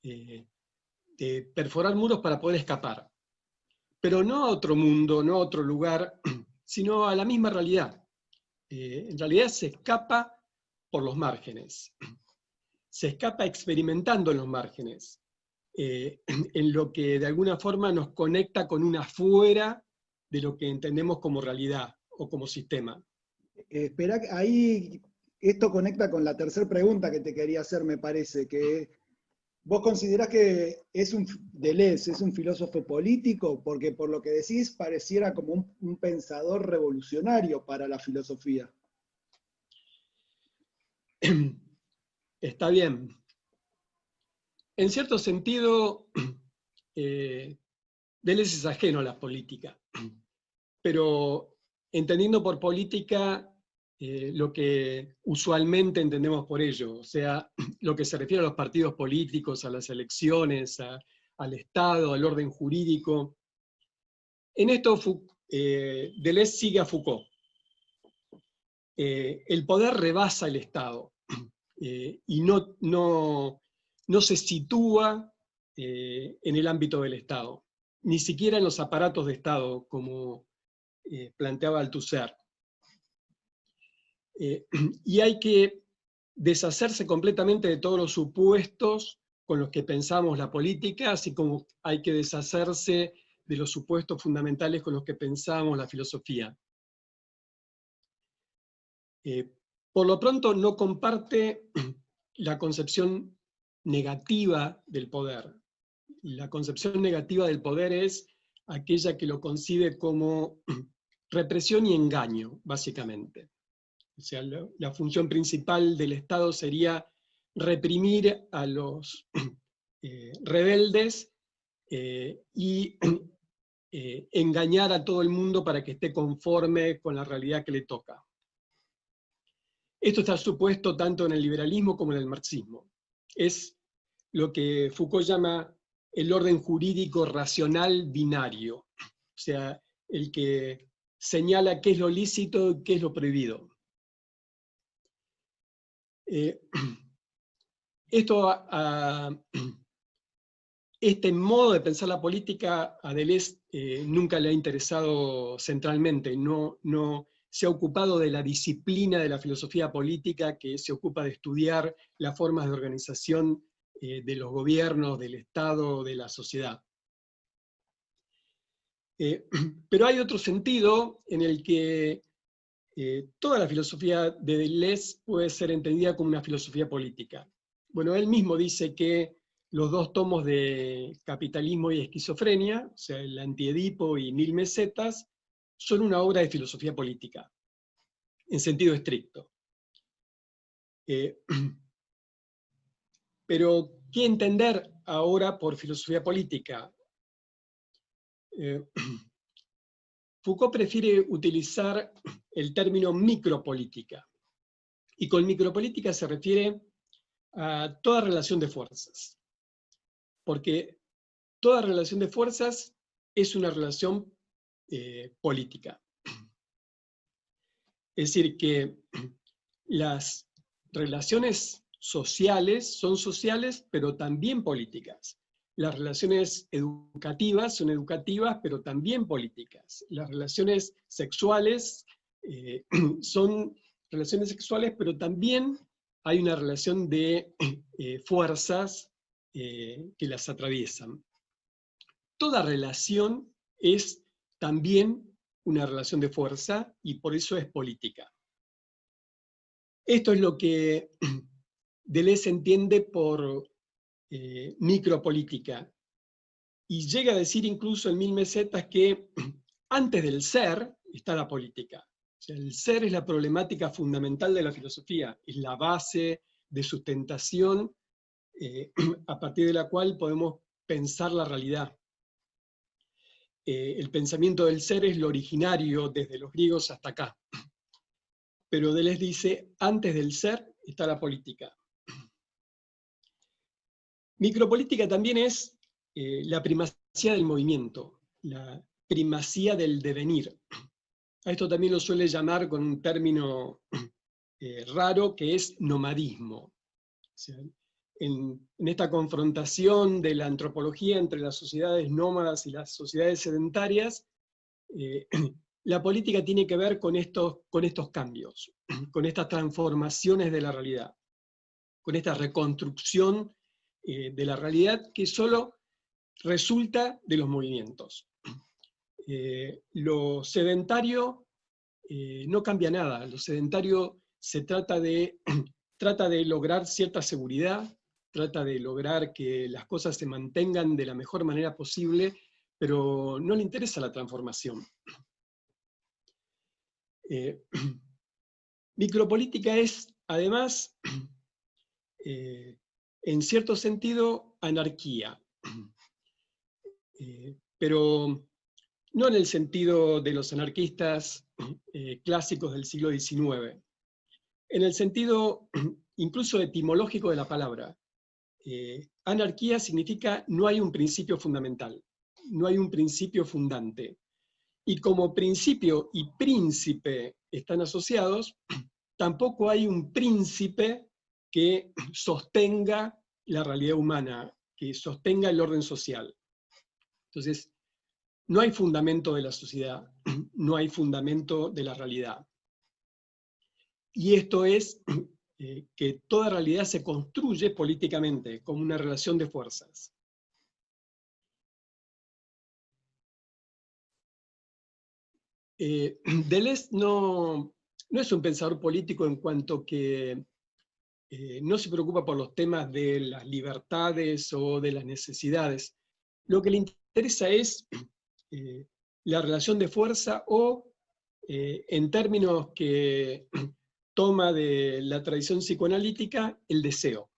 De perforar muros para poder escapar. Pero no a otro mundo, no a otro lugar, sino a la misma realidad. En realidad se escapa por los márgenes. Se escapa experimentando en los márgenes. En lo que de alguna forma nos conecta con una afuera de lo que entendemos como realidad o como sistema. Espera, ahí esto conecta con la tercera pregunta que te quería hacer, me parece, que vos considerás que Deleuze es un filósofo político, porque por lo que decís pareciera como un pensador revolucionario para la filosofía. Está bien. En cierto sentido, Deleuze es ajeno a la política, pero entendiendo por política lo que usualmente entendemos por ello, o sea, lo que se refiere a los partidos políticos, a las elecciones, al Estado, al orden jurídico. En esto Deleuze sigue a Foucault. El poder rebasa el Estado y no se sitúa en el ámbito del Estado, ni siquiera en los aparatos de Estado, como planteaba Althusser. Y hay que deshacerse completamente de todos los supuestos con los que pensamos la política, así como hay que deshacerse de los supuestos fundamentales con los que pensamos la filosofía. Por lo pronto no comparte la concepción negativa del poder. La concepción negativa del poder es aquella que lo concibe como represión y engaño, básicamente. O sea, la función principal del Estado sería reprimir a los rebeldes y engañar a todo el mundo para que esté conforme con la realidad que le toca. Esto está supuesto tanto en el liberalismo como en el marxismo. Es lo que Foucault llama el orden jurídico racional binario, o sea, el que señala qué es lo lícito y qué es lo prohibido. Este modo de pensar la política a Deleuze nunca le ha interesado centralmente, no se ha ocupado de la disciplina de la filosofía política, que se ocupa de estudiar las formas de organización de los gobiernos, del Estado, de la sociedad. Pero hay otro sentido en el que toda la filosofía de Deleuze puede ser entendida como una filosofía política. Bueno, él mismo dice que los 2 tomos de Capitalismo y Esquizofrenia, o sea, el Antiedipo y 1000 mesetas, son una obra de filosofía política, en sentido estricto. Pero, ¿qué entender ahora por filosofía política? Foucault prefiere utilizar el término micropolítica, y con micropolítica se refiere a toda relación de fuerzas, porque toda relación de fuerzas es una relación política. Es decir, que las relaciones sociales son sociales, pero también políticas. Las relaciones educativas son educativas, pero también políticas. Las relaciones sexuales son relaciones sexuales, pero también hay una relación de fuerzas que las atraviesan. Toda relación es también una relación de fuerza y por eso es política. Esto es lo que Deleuze entiende por micropolítica. Y llega a decir incluso en 1000 mesetas que antes del ser está la política. O sea, el ser es la problemática fundamental de la filosofía, es la base de sustentación a partir de la cual podemos pensar la realidad. El pensamiento del ser es lo originario desde los griegos hasta acá. Pero Deleuze dice, antes del ser está la política. Micropolítica también es la primacía del movimiento, la primacía del devenir. A esto también lo suele llamar con un término raro que es nomadismo. O sea, en esta confrontación de la antropología entre las sociedades nómadas y las sociedades sedentarias, la política tiene que ver con estos cambios, con estas transformaciones de la realidad, con esta reconstrucción de la realidad que solo resulta de los movimientos. Lo sedentario no cambia nada, lo sedentario se trata de lograr cierta seguridad, trata de lograr que las cosas se mantengan de la mejor manera posible, pero no le interesa la transformación. Micropolítica es, además, en cierto sentido, anarquía. Pero no en el sentido de los anarquistas clásicos del siglo XIX, en el sentido incluso etimológico de la palabra. Anarquía significa no hay un principio fundamental, no hay un principio fundante. Y como principio y príncipe están asociados, tampoco hay un príncipe que sostenga la realidad humana, que sostenga el orden social. Entonces, no hay fundamento de la sociedad, no hay fundamento de la realidad. Y esto es que toda realidad se construye políticamente, como una relación de fuerzas. Deleuze no es un pensador político en cuanto que no se preocupa por los temas de las libertades o de las necesidades. Lo que le interesa es la relación de fuerza o, en términos que toma de la tradición psicoanalítica, el deseo.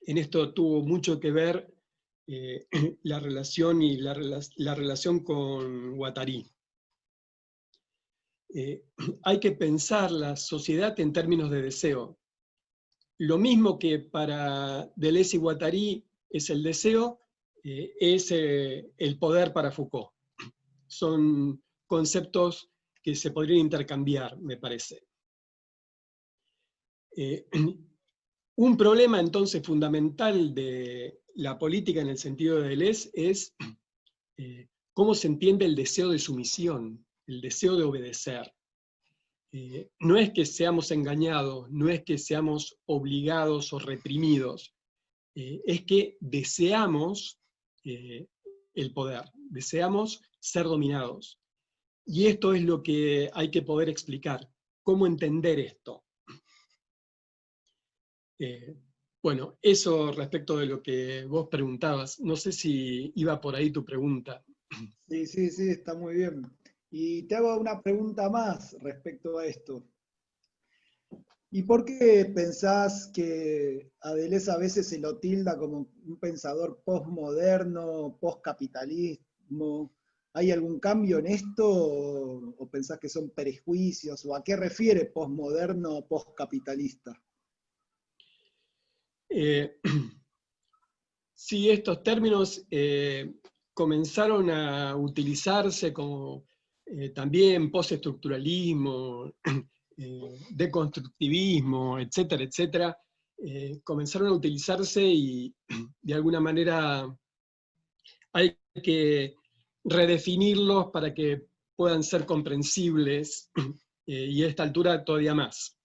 En esto tuvo mucho que ver la relación y la relación con Guattari. Hay que pensar la sociedad en términos de deseo. Lo mismo que para Deleuze y Guattari es el deseo, es el poder para Foucault. Son conceptos que se podrían intercambiar, me parece. Un problema entonces fundamental de la política en el sentido de Deleuze es cómo se entiende el deseo de sumisión, el deseo de obedecer. no es que seamos engañados, no es que seamos obligados o reprimidos, es que deseamos el poder, deseamos ser dominados. Y esto es lo que hay que poder explicar, cómo entender esto. Bueno, eso respecto de lo que vos preguntabas. No sé si iba por ahí tu pregunta. Sí, sí, sí, está muy bien. Y te hago una pregunta más respecto a esto. ¿Y por qué pensás que a Deleuze a veces se lo tilda como un pensador postmoderno, postcapitalismo? ¿Hay algún cambio en esto o pensás que son prejuicios? ¿O a qué refiere postmoderno o postcapitalista? Sí, estos términos comenzaron a utilizarse como también postestructuralismo, deconstructivismo, etcétera, etcétera. Comenzaron a utilizarse y de alguna manera hay que redefinirlos para que puedan ser comprensibles y a esta altura todavía más.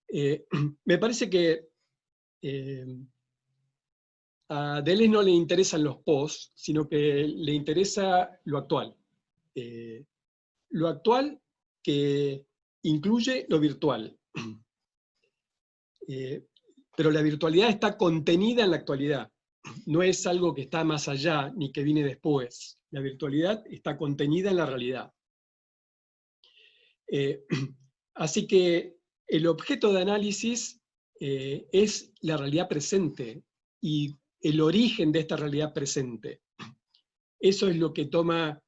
Me parece que a Deleuze no le interesan los post, sino que le interesa lo actual. Lo actual que incluye lo virtual. Pero la virtualidad está contenida en la actualidad. No es algo que está más allá ni que viene después. La virtualidad está contenida en la realidad. Así que el objeto de análisis es la realidad presente y el origen de esta realidad presente. Eso es lo que toma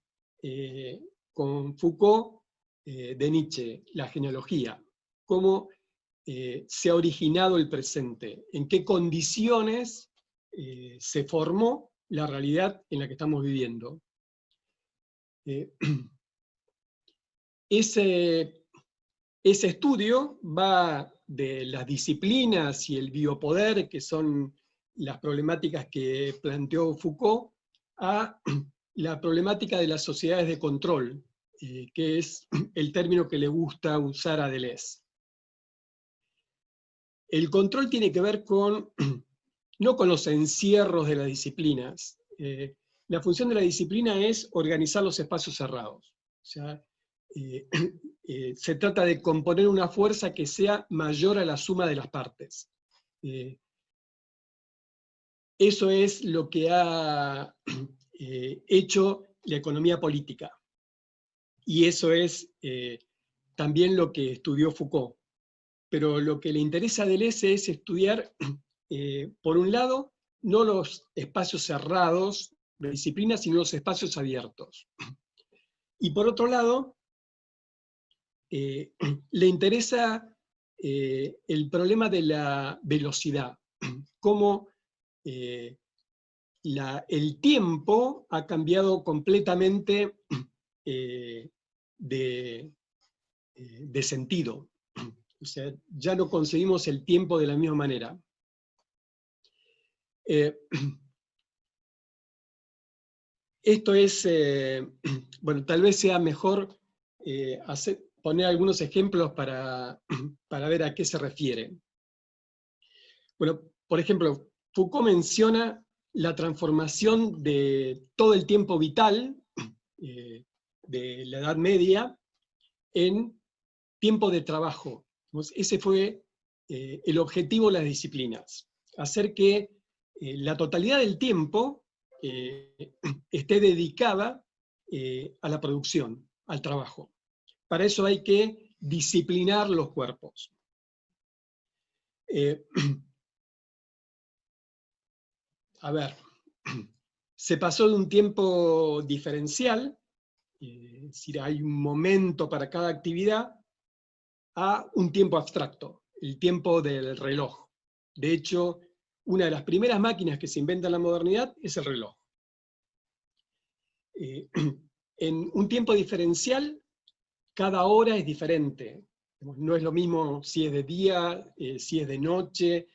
con Foucault de Nietzsche, la genealogía. Cómo se ha originado el presente, en qué condiciones se formó la realidad en la que estamos viviendo. Ese estudio va de las disciplinas y el biopoder, que son las problemáticas que planteó Foucault, a la problemática de las sociedades de control, que es el término que le gusta usar a Deleuze. El control tiene que ver no con los encierros de las disciplinas. La función de la disciplina es organizar los espacios cerrados. O sea, se trata de componer una fuerza que sea mayor a la suma de las partes. Eso es lo que ha hecho la economía política. Y eso es también lo que estudió Foucault. Pero lo que le interesa a Deleuze es estudiar, por un lado, no los espacios cerrados de disciplina, sino los espacios abiertos. Y por otro lado, le interesa el problema de la velocidad, cómo el tiempo ha cambiado completamente de sentido. O sea, ya no concebimos el tiempo de la misma manera. Esto es, bueno, tal vez sea mejor poner algunos ejemplos para ver a qué se refiere. Bueno, por ejemplo, Foucault menciona la transformación de todo el tiempo vital de la Edad Media en tiempo de trabajo. Ese fue el objetivo de las disciplinas, hacer que la totalidad del tiempo esté dedicada a la producción, al trabajo. Para eso hay que disciplinar los cuerpos. A ver, se pasó de un tiempo diferencial, es decir, hay un momento para cada actividad, a un tiempo abstracto, el tiempo del reloj. De hecho, una de las primeras máquinas que se inventa en la modernidad es el reloj. En un tiempo diferencial, cada hora es diferente. No es lo mismo si es de día, si es de noche,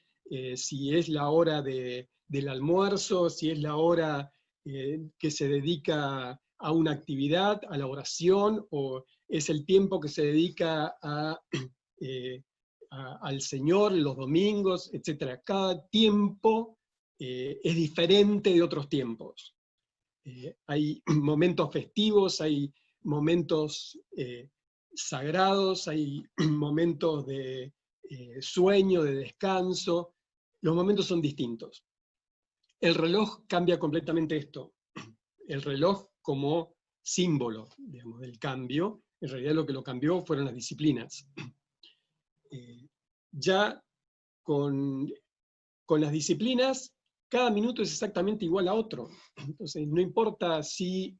si es la hora del almuerzo, si es la hora que se dedica a una actividad, a la oración, o es el tiempo que se dedica al Señor los domingos, etc. Cada tiempo es diferente de otros tiempos. Hay momentos festivos, hay momentos sagrados, hay momentos de sueño, de descanso. Los momentos son distintos. El reloj cambia completamente esto. El reloj como símbolo, digamos, del cambio. En realidad lo que lo cambió fueron las disciplinas. Ya con las disciplinas, cada minuto es exactamente igual a otro. Entonces, no importa si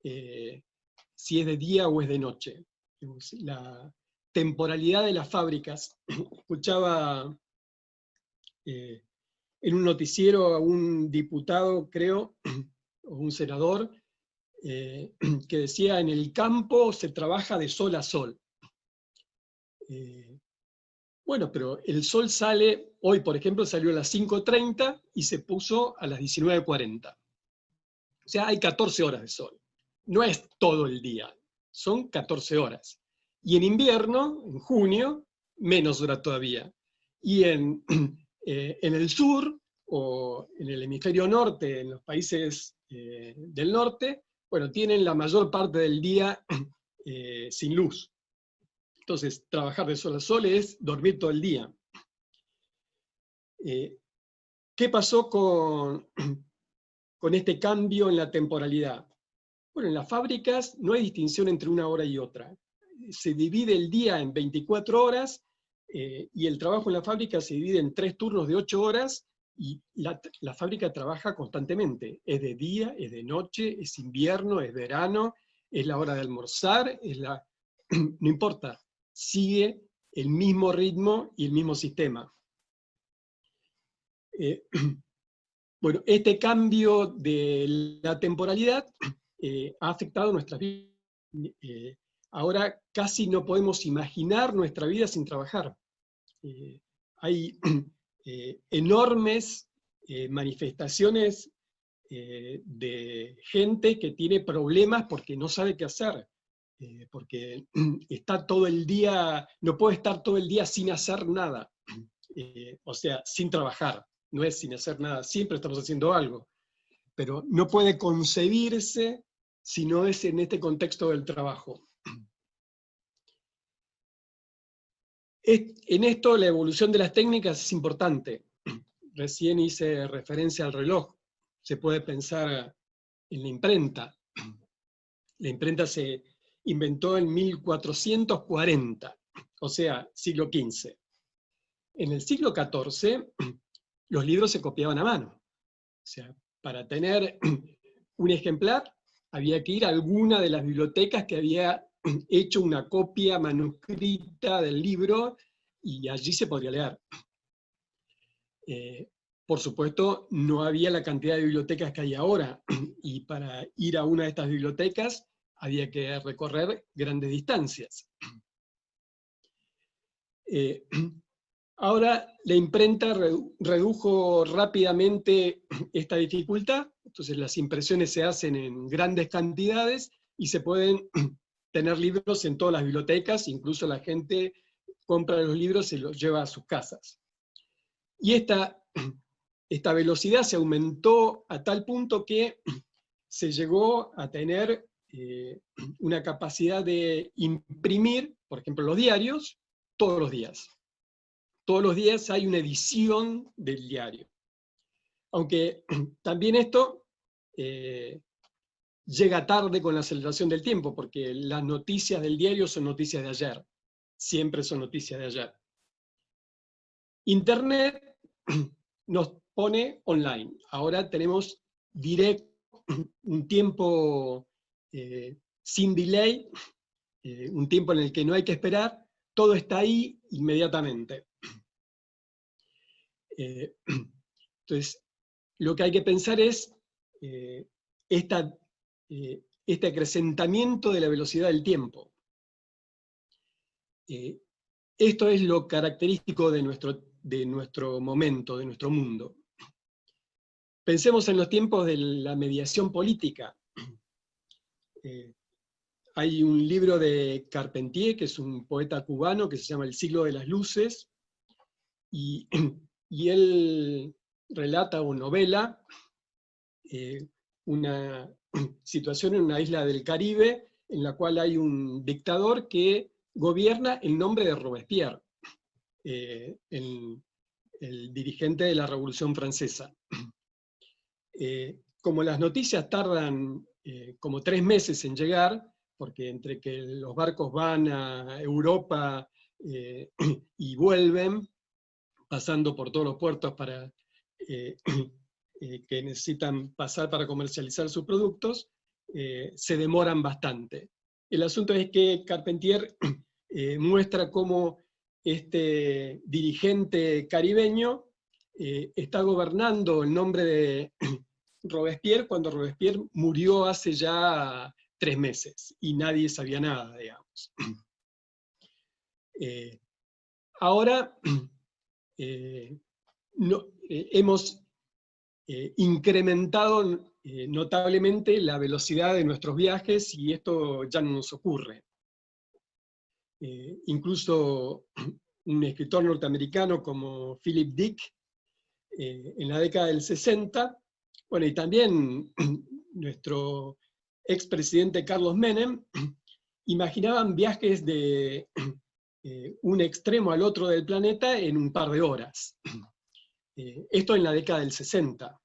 es de día o es de noche. La temporalidad de las fábricas. Escuchaba en un noticiero a un diputado, creo, o un senador, que decía: en el campo se trabaja de sol a sol. Bueno, pero el sol sale, hoy por ejemplo salió a las 5:30 y se puso a las 19:40. O sea, hay 14 horas de sol. No es todo el día, son 14 horas. Y en invierno, en junio, menos dura todavía. Y en el sur, o en el hemisferio norte, en los países del norte, bueno, tienen la mayor parte del día sin luz. Entonces, trabajar de sol a sol es dormir todo el día. ¿Qué pasó con este cambio en la temporalidad? Bueno, en las fábricas no hay distinción entre una hora y otra. Se divide el día en 24 horas y el trabajo en la fábrica se divide en 3 turnos de 8 horas y la fábrica trabaja constantemente. Es de día, es de noche, es invierno, es verano, es la hora de almorzar, no importa, sigue el mismo ritmo y el mismo sistema. Bueno, este cambio de la temporalidad ha afectado nuestras vidas. Ahora casi no podemos imaginar nuestra vida sin trabajar. Hay enormes manifestaciones de gente que tiene problemas porque no sabe qué hacer, porque está todo el día, no puede estar todo el día sin hacer nada, o sea, sin trabajar. No es sin hacer nada, siempre estamos haciendo algo, pero no puede concebirse si no es en este contexto del trabajo. En esto la evolución de las técnicas es importante. Recién hice referencia al reloj. Se puede pensar en la imprenta. La imprenta se inventó en 1440, o sea, siglo XV. En el siglo XIV, los libros se copiaban a mano. O sea, para tener un ejemplar, había que ir a alguna de las bibliotecas que había hecho una copia manuscrita del libro y allí se podría leer. Por supuesto, no había la cantidad de bibliotecas que hay ahora, y para ir a una de estas bibliotecas había que recorrer grandes distancias. Ahora la imprenta redujo rápidamente esta dificultad, entonces las impresiones se hacen en grandes cantidades y se pueden tener libros en todas las bibliotecas, incluso la gente compra los libros y los lleva a sus casas. Y esta velocidad se aumentó a tal punto que se llegó a tener una capacidad de imprimir, por ejemplo, los diarios, todos los días. Todos los días hay una edición del diario. Aunque también esto llega tarde con la aceleración del tiempo, porque las noticias del diario son noticias de ayer. Siempre son noticias de ayer. Internet nos pone online. Ahora tenemos directo, un tiempo sin delay, un tiempo en el que no hay que esperar, todo está ahí inmediatamente. Entonces, lo que hay que pensar es este acrecentamiento de la velocidad del tiempo. Esto es lo característico de nuestro momento, de nuestro mundo. Pensemos en los tiempos de la mediación política. Hay un libro de Carpentier, que es un poeta cubano, que se llama El siglo de las luces, y él relata o novela una situación en una isla del Caribe en la cual hay un dictador que gobierna en nombre de Robespierre, el dirigente de la Revolución Francesa. Como las noticias tardan como 3 meses en llegar, porque entre que los barcos van a Europa y vuelven, pasando por todos los puertos que necesitan pasar para comercializar sus productos, se demoran bastante. El asunto es que Carpentier muestra cómo este dirigente caribeño está gobernando en nombre de Robespierre cuando Robespierre murió hace ya 3 meses y nadie sabía nada, digamos. Ahora hemos incrementado notablemente la velocidad de nuestros viajes y esto ya no nos ocurre. Incluso un escritor norteamericano como Philip Dick, en la década del 60, bueno, y también nuestro expresidente Carlos Menem, imaginaban viajes de un extremo al otro del planeta en un par de horas. Esto en la década del 60,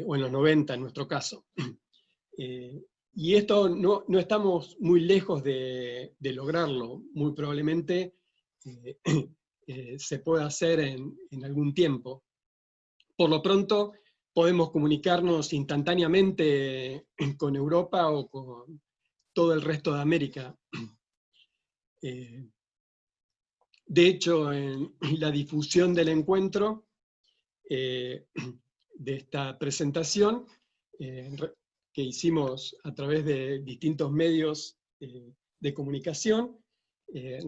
o en los 90 en nuestro caso. Y esto no estamos muy lejos de lograrlo, muy probablemente se pueda hacer en algún tiempo. Por lo pronto podemos comunicarnos instantáneamente con Europa o con todo el resto de América. De hecho, en la difusión del encuentro, de esta presentación, que hicimos a través de distintos medios de comunicación,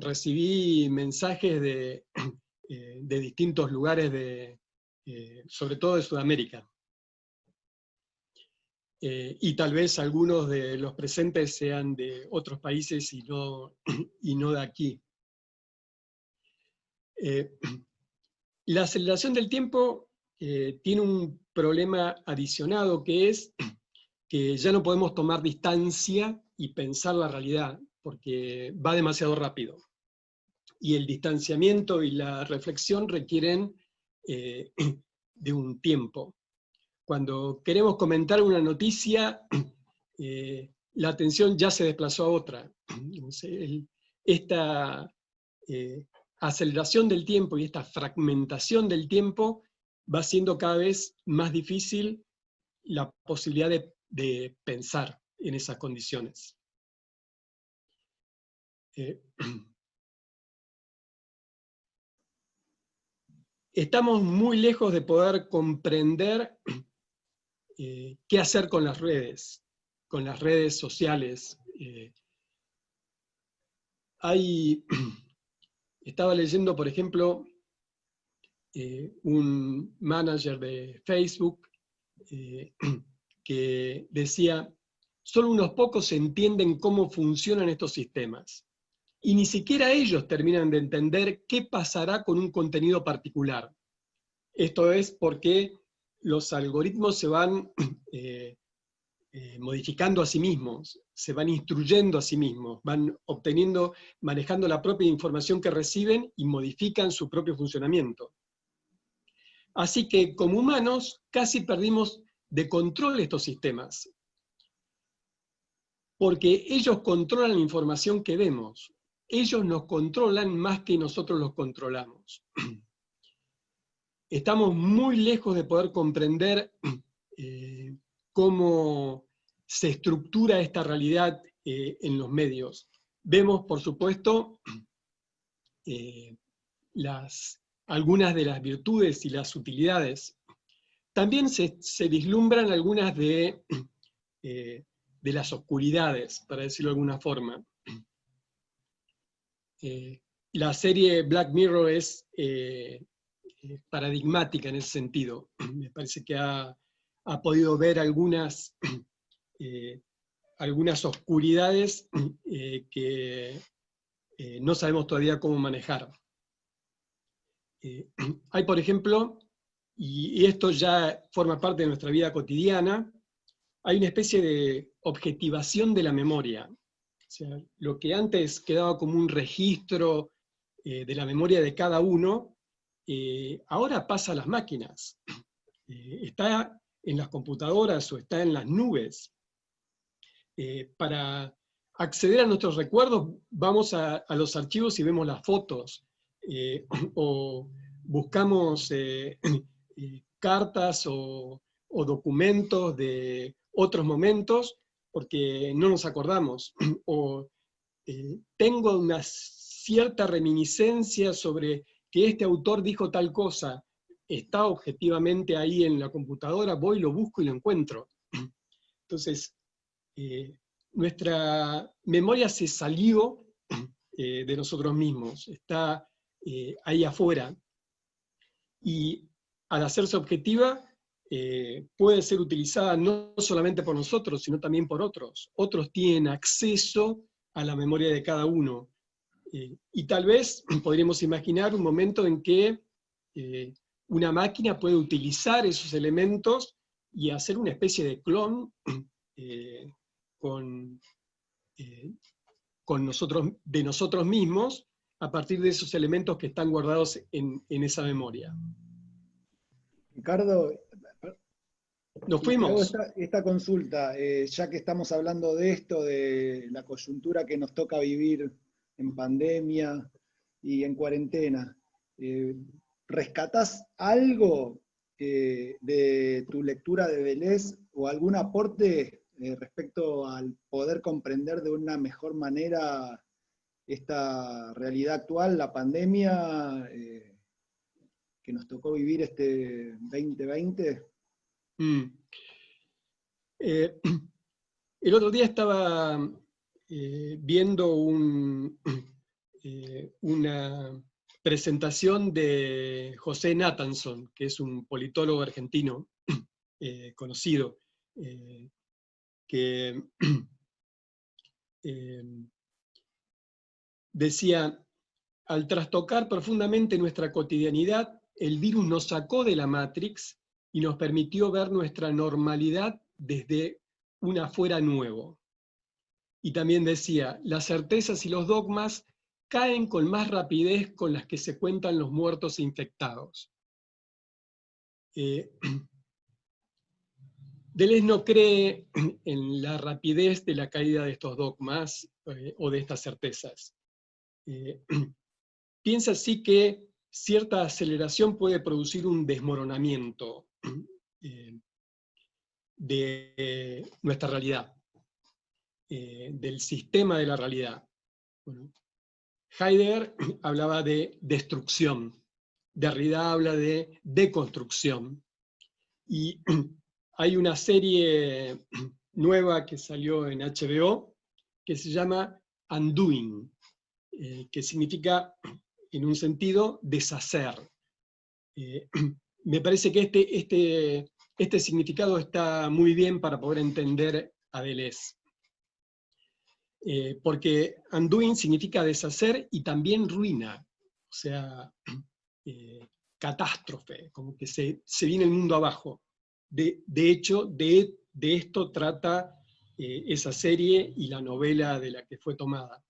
recibí mensajes de distintos lugares, sobre todo de Sudamérica. Y tal vez algunos de los presentes sean de otros países y no de aquí. La aceleración del tiempo tiene un problema adicionado, que es que ya no podemos tomar distancia y pensar la realidad, porque va demasiado rápido. Y el distanciamiento y la reflexión requieren de un tiempo. Cuando queremos comentar una noticia, la atención ya se desplazó a otra. Esta aceleración del tiempo y esta fragmentación del tiempo va siendo cada vez más difícil la posibilidad de pensar en esas condiciones. Estamos muy lejos de poder comprender qué hacer con las redes sociales. Estaba leyendo, por ejemplo, un manager de Facebook que decía: solo unos pocos entienden cómo funcionan estos sistemas, y ni siquiera ellos terminan de entender qué pasará con un contenido particular. Esto es porque los algoritmos se van modificando a sí mismos, se van instruyendo a sí mismos, van manejando la propia información que reciben y modifican su propio funcionamiento. Así que como humanos casi perdimos de control estos sistemas, porque ellos controlan la información que vemos, ellos nos controlan más que nosotros los controlamos. Estamos muy lejos de poder comprender cómo se estructura esta realidad en los medios. Vemos, por supuesto, algunas de las virtudes y las utilidades. También se vislumbran algunas de las oscuridades, para decirlo de alguna forma. La serie Black Mirror es paradigmática en ese sentido. Me parece que ha podido ver algunas algunas oscuridades que no sabemos todavía cómo manejar. Hay, por ejemplo, y esto ya forma parte de nuestra vida cotidiana, hay una especie de objetivación de la memoria. O sea, lo que antes quedaba como un registro de la memoria de cada uno, ahora pasa a las máquinas. Está en las computadoras o está en las nubes. Para acceder a nuestros recuerdos, vamos a los archivos y vemos las fotos, o buscamos cartas o documentos de otros momentos, porque no nos acordamos, o tengo una cierta reminiscencia sobre que este autor dijo tal cosa, está objetivamente ahí en la computadora, voy, lo busco y lo encuentro. Entonces, nuestra memoria se salió de nosotros mismos, está ahí afuera, y al hacerse objetiva, puede ser utilizada no solamente por nosotros, sino también por otros. Otros tienen acceso a la memoria de cada uno. Y tal vez podríamos imaginar un momento en que una máquina puede utilizar esos elementos y hacer una especie de clon con nosotros, de nosotros mismos, a partir de esos elementos que están guardados en esa memoria. Ricardo, Nos te hago fuimos. esta consulta, ya que estamos hablando de esto, de la coyuntura que nos toca vivir en pandemia y en cuarentena. ¿Rescatás algo de tu lectura de Deleuze o algún aporte respecto al poder comprender de una mejor manera esta realidad actual, la pandemia que nos tocó vivir este 2020? El otro día estaba viendo una presentación de José Nathanson, que es un politólogo argentino conocido, que decía: al trastocar profundamente nuestra cotidianidad, el virus nos sacó de la Matrix y nos permitió ver nuestra normalidad desde un afuera nuevo. Y también decía: las certezas y los dogmas caen con más rapidez con las que se cuentan los muertos e infectados. Deleuze no cree en la rapidez de la caída de estos dogmas o de estas certezas. Piensa así que cierta aceleración puede producir un desmoronamiento de nuestra realidad, del sistema de la realidad. Bueno, Heidegger hablaba de destrucción, Derrida habla de deconstrucción, y hay una serie nueva que salió en HBO que se llama Undoing, que significa, en un sentido, deshacer. Me parece que este significado está muy bien para poder entender a Deleuze. Porque undoing significa deshacer y también ruina, o sea, catástrofe, como que se viene el mundo abajo. De hecho, de esto trata esa serie y la novela de la que fue tomada.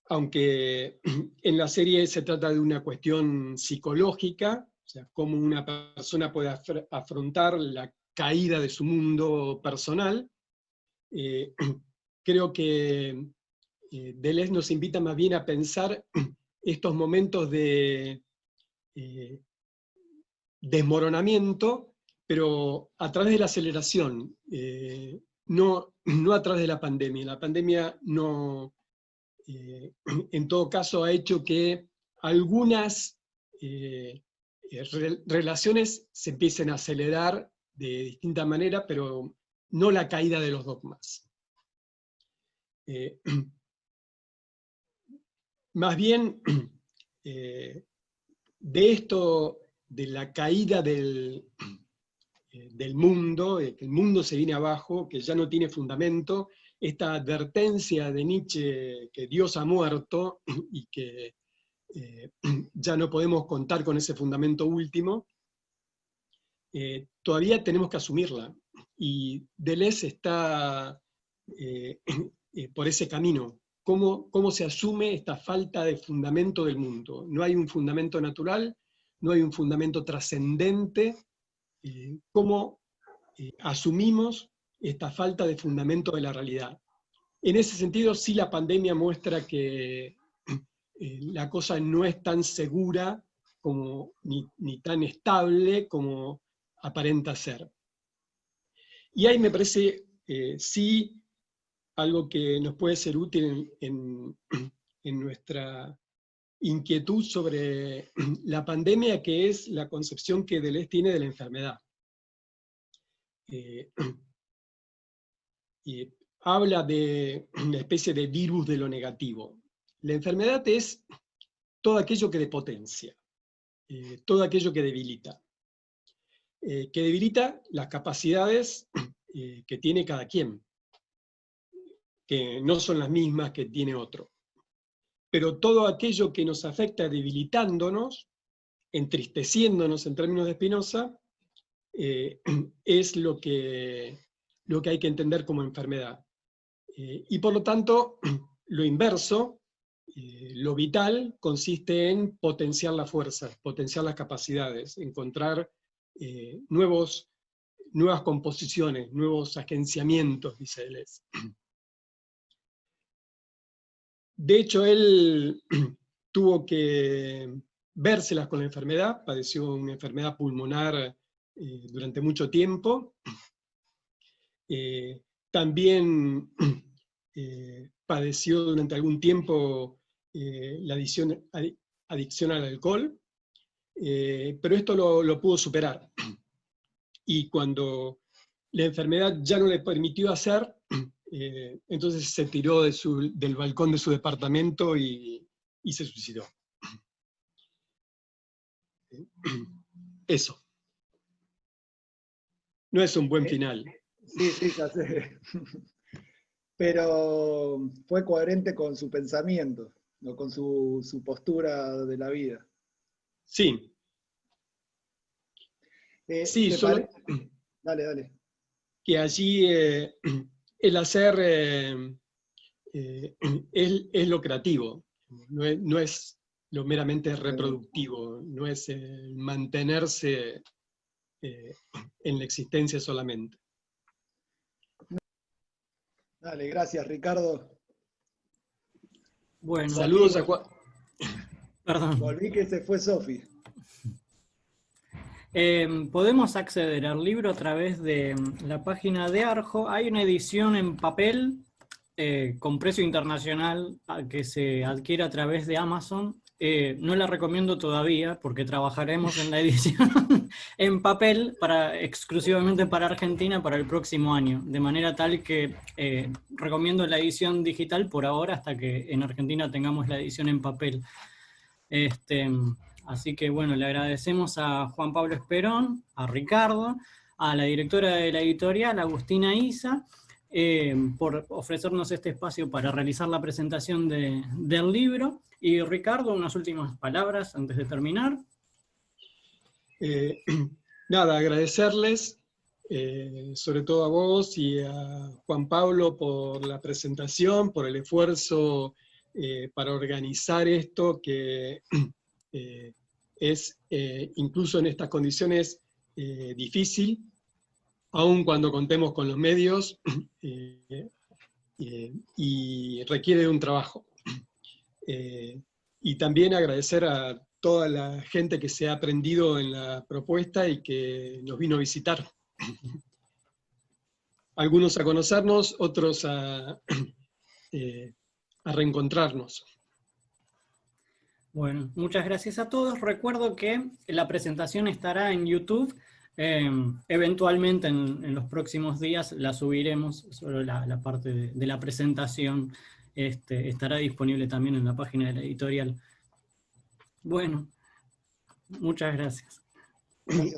Aunque en la serie se trata de una cuestión psicológica, o sea, cómo una persona puede afrontar la caída de su mundo personal, creo que Deleuze nos invita más bien a pensar estos momentos de desmoronamiento, pero a través de la aceleración, no a través de la pandemia. La pandemia no, en todo caso, ha hecho que algunas relaciones se empiecen a acelerar de distinta manera, pero no la caída de los dogmas. Más bien, de esto, de la caída del del mundo, que el mundo se viene abajo, que ya no tiene fundamento, esta advertencia de Nietzsche que Dios ha muerto y que ya no podemos contar con ese fundamento último, todavía tenemos que asumirla. Y Deleuze está por ese camino. ¿Cómo se asume esta falta de fundamento del mundo? No hay un fundamento natural, no hay un fundamento trascendente. ¿Cómo asumimos esta falta de fundamento de la realidad? En ese sentido, sí, la pandemia muestra que la cosa no es tan segura como, ni tan estable como aparenta ser. Y ahí me parece, sí, algo que nos puede ser útil en nuestra inquietud sobre la pandemia, que es la concepción que Deleuze tiene de la enfermedad. Habla de una especie de virus de lo negativo. La enfermedad es todo aquello que depotencia, todo aquello que debilita las capacidades que tiene cada quien, que no son las mismas que tiene otro. Pero todo aquello que nos afecta debilitándonos, entristeciéndonos en términos de Spinoza, es lo que hay que entender como enfermedad. Y por lo tanto, lo inverso, lo vital, consiste en potenciar las fuerzas, potenciar las capacidades, encontrar nuevas composiciones, nuevos agenciamientos, dice Deleuze. De hecho, él tuvo que vérselas con la enfermedad, padeció una enfermedad pulmonar durante mucho tiempo. También padeció durante algún tiempo la adicción al alcohol, pero esto lo pudo superar. Y cuando la enfermedad ya no le permitió hacer, entonces se tiró del balcón de su departamento y se suicidó. Eso. No es un buen final. Sí, ya sé. Pero fue coherente con su pensamiento, ¿no? Con su postura de la vida. Sí. Sí, solo Dale. que allí el hacer es lo creativo, no es lo meramente reproductivo, no es mantenerse en la existencia solamente. Dale, gracias, Ricardo. Bueno, saludos a Juan. Perdón. Volví que se fue Sofi. Podemos acceder al libro a través de la página de Arjo. Hay una edición en papel con precio internacional que se adquiere a través de Amazon. No la recomiendo todavía porque trabajaremos en la edición en papel exclusivamente para Argentina para el próximo año, de manera tal que recomiendo la edición digital por ahora hasta que en Argentina tengamos la edición en papel. Así que bueno, le agradecemos a Juan Pablo Esperón, a Ricardo, a la directora de la editorial, Agustina Isa, por ofrecernos este espacio para realizar la presentación del libro. Y Ricardo, unas últimas palabras antes de terminar. Nada, agradecerles, sobre todo a vos y a Juan Pablo por la presentación, por el esfuerzo para organizar esto, que es, incluso en estas condiciones, difícil, aun cuando contemos con los medios, y requiere de un trabajo. Y también agradecer a toda la gente que se ha aprendido en la propuesta y que nos vino a visitar. Algunos a conocernos, otros a reencontrarnos. Bueno, muchas gracias a todos. Recuerdo que la presentación estará en YouTube. Eventualmente en los próximos días la subiremos, solo la parte de la presentación estará disponible también en la página de la editorial. Bueno, muchas gracias. Gracias.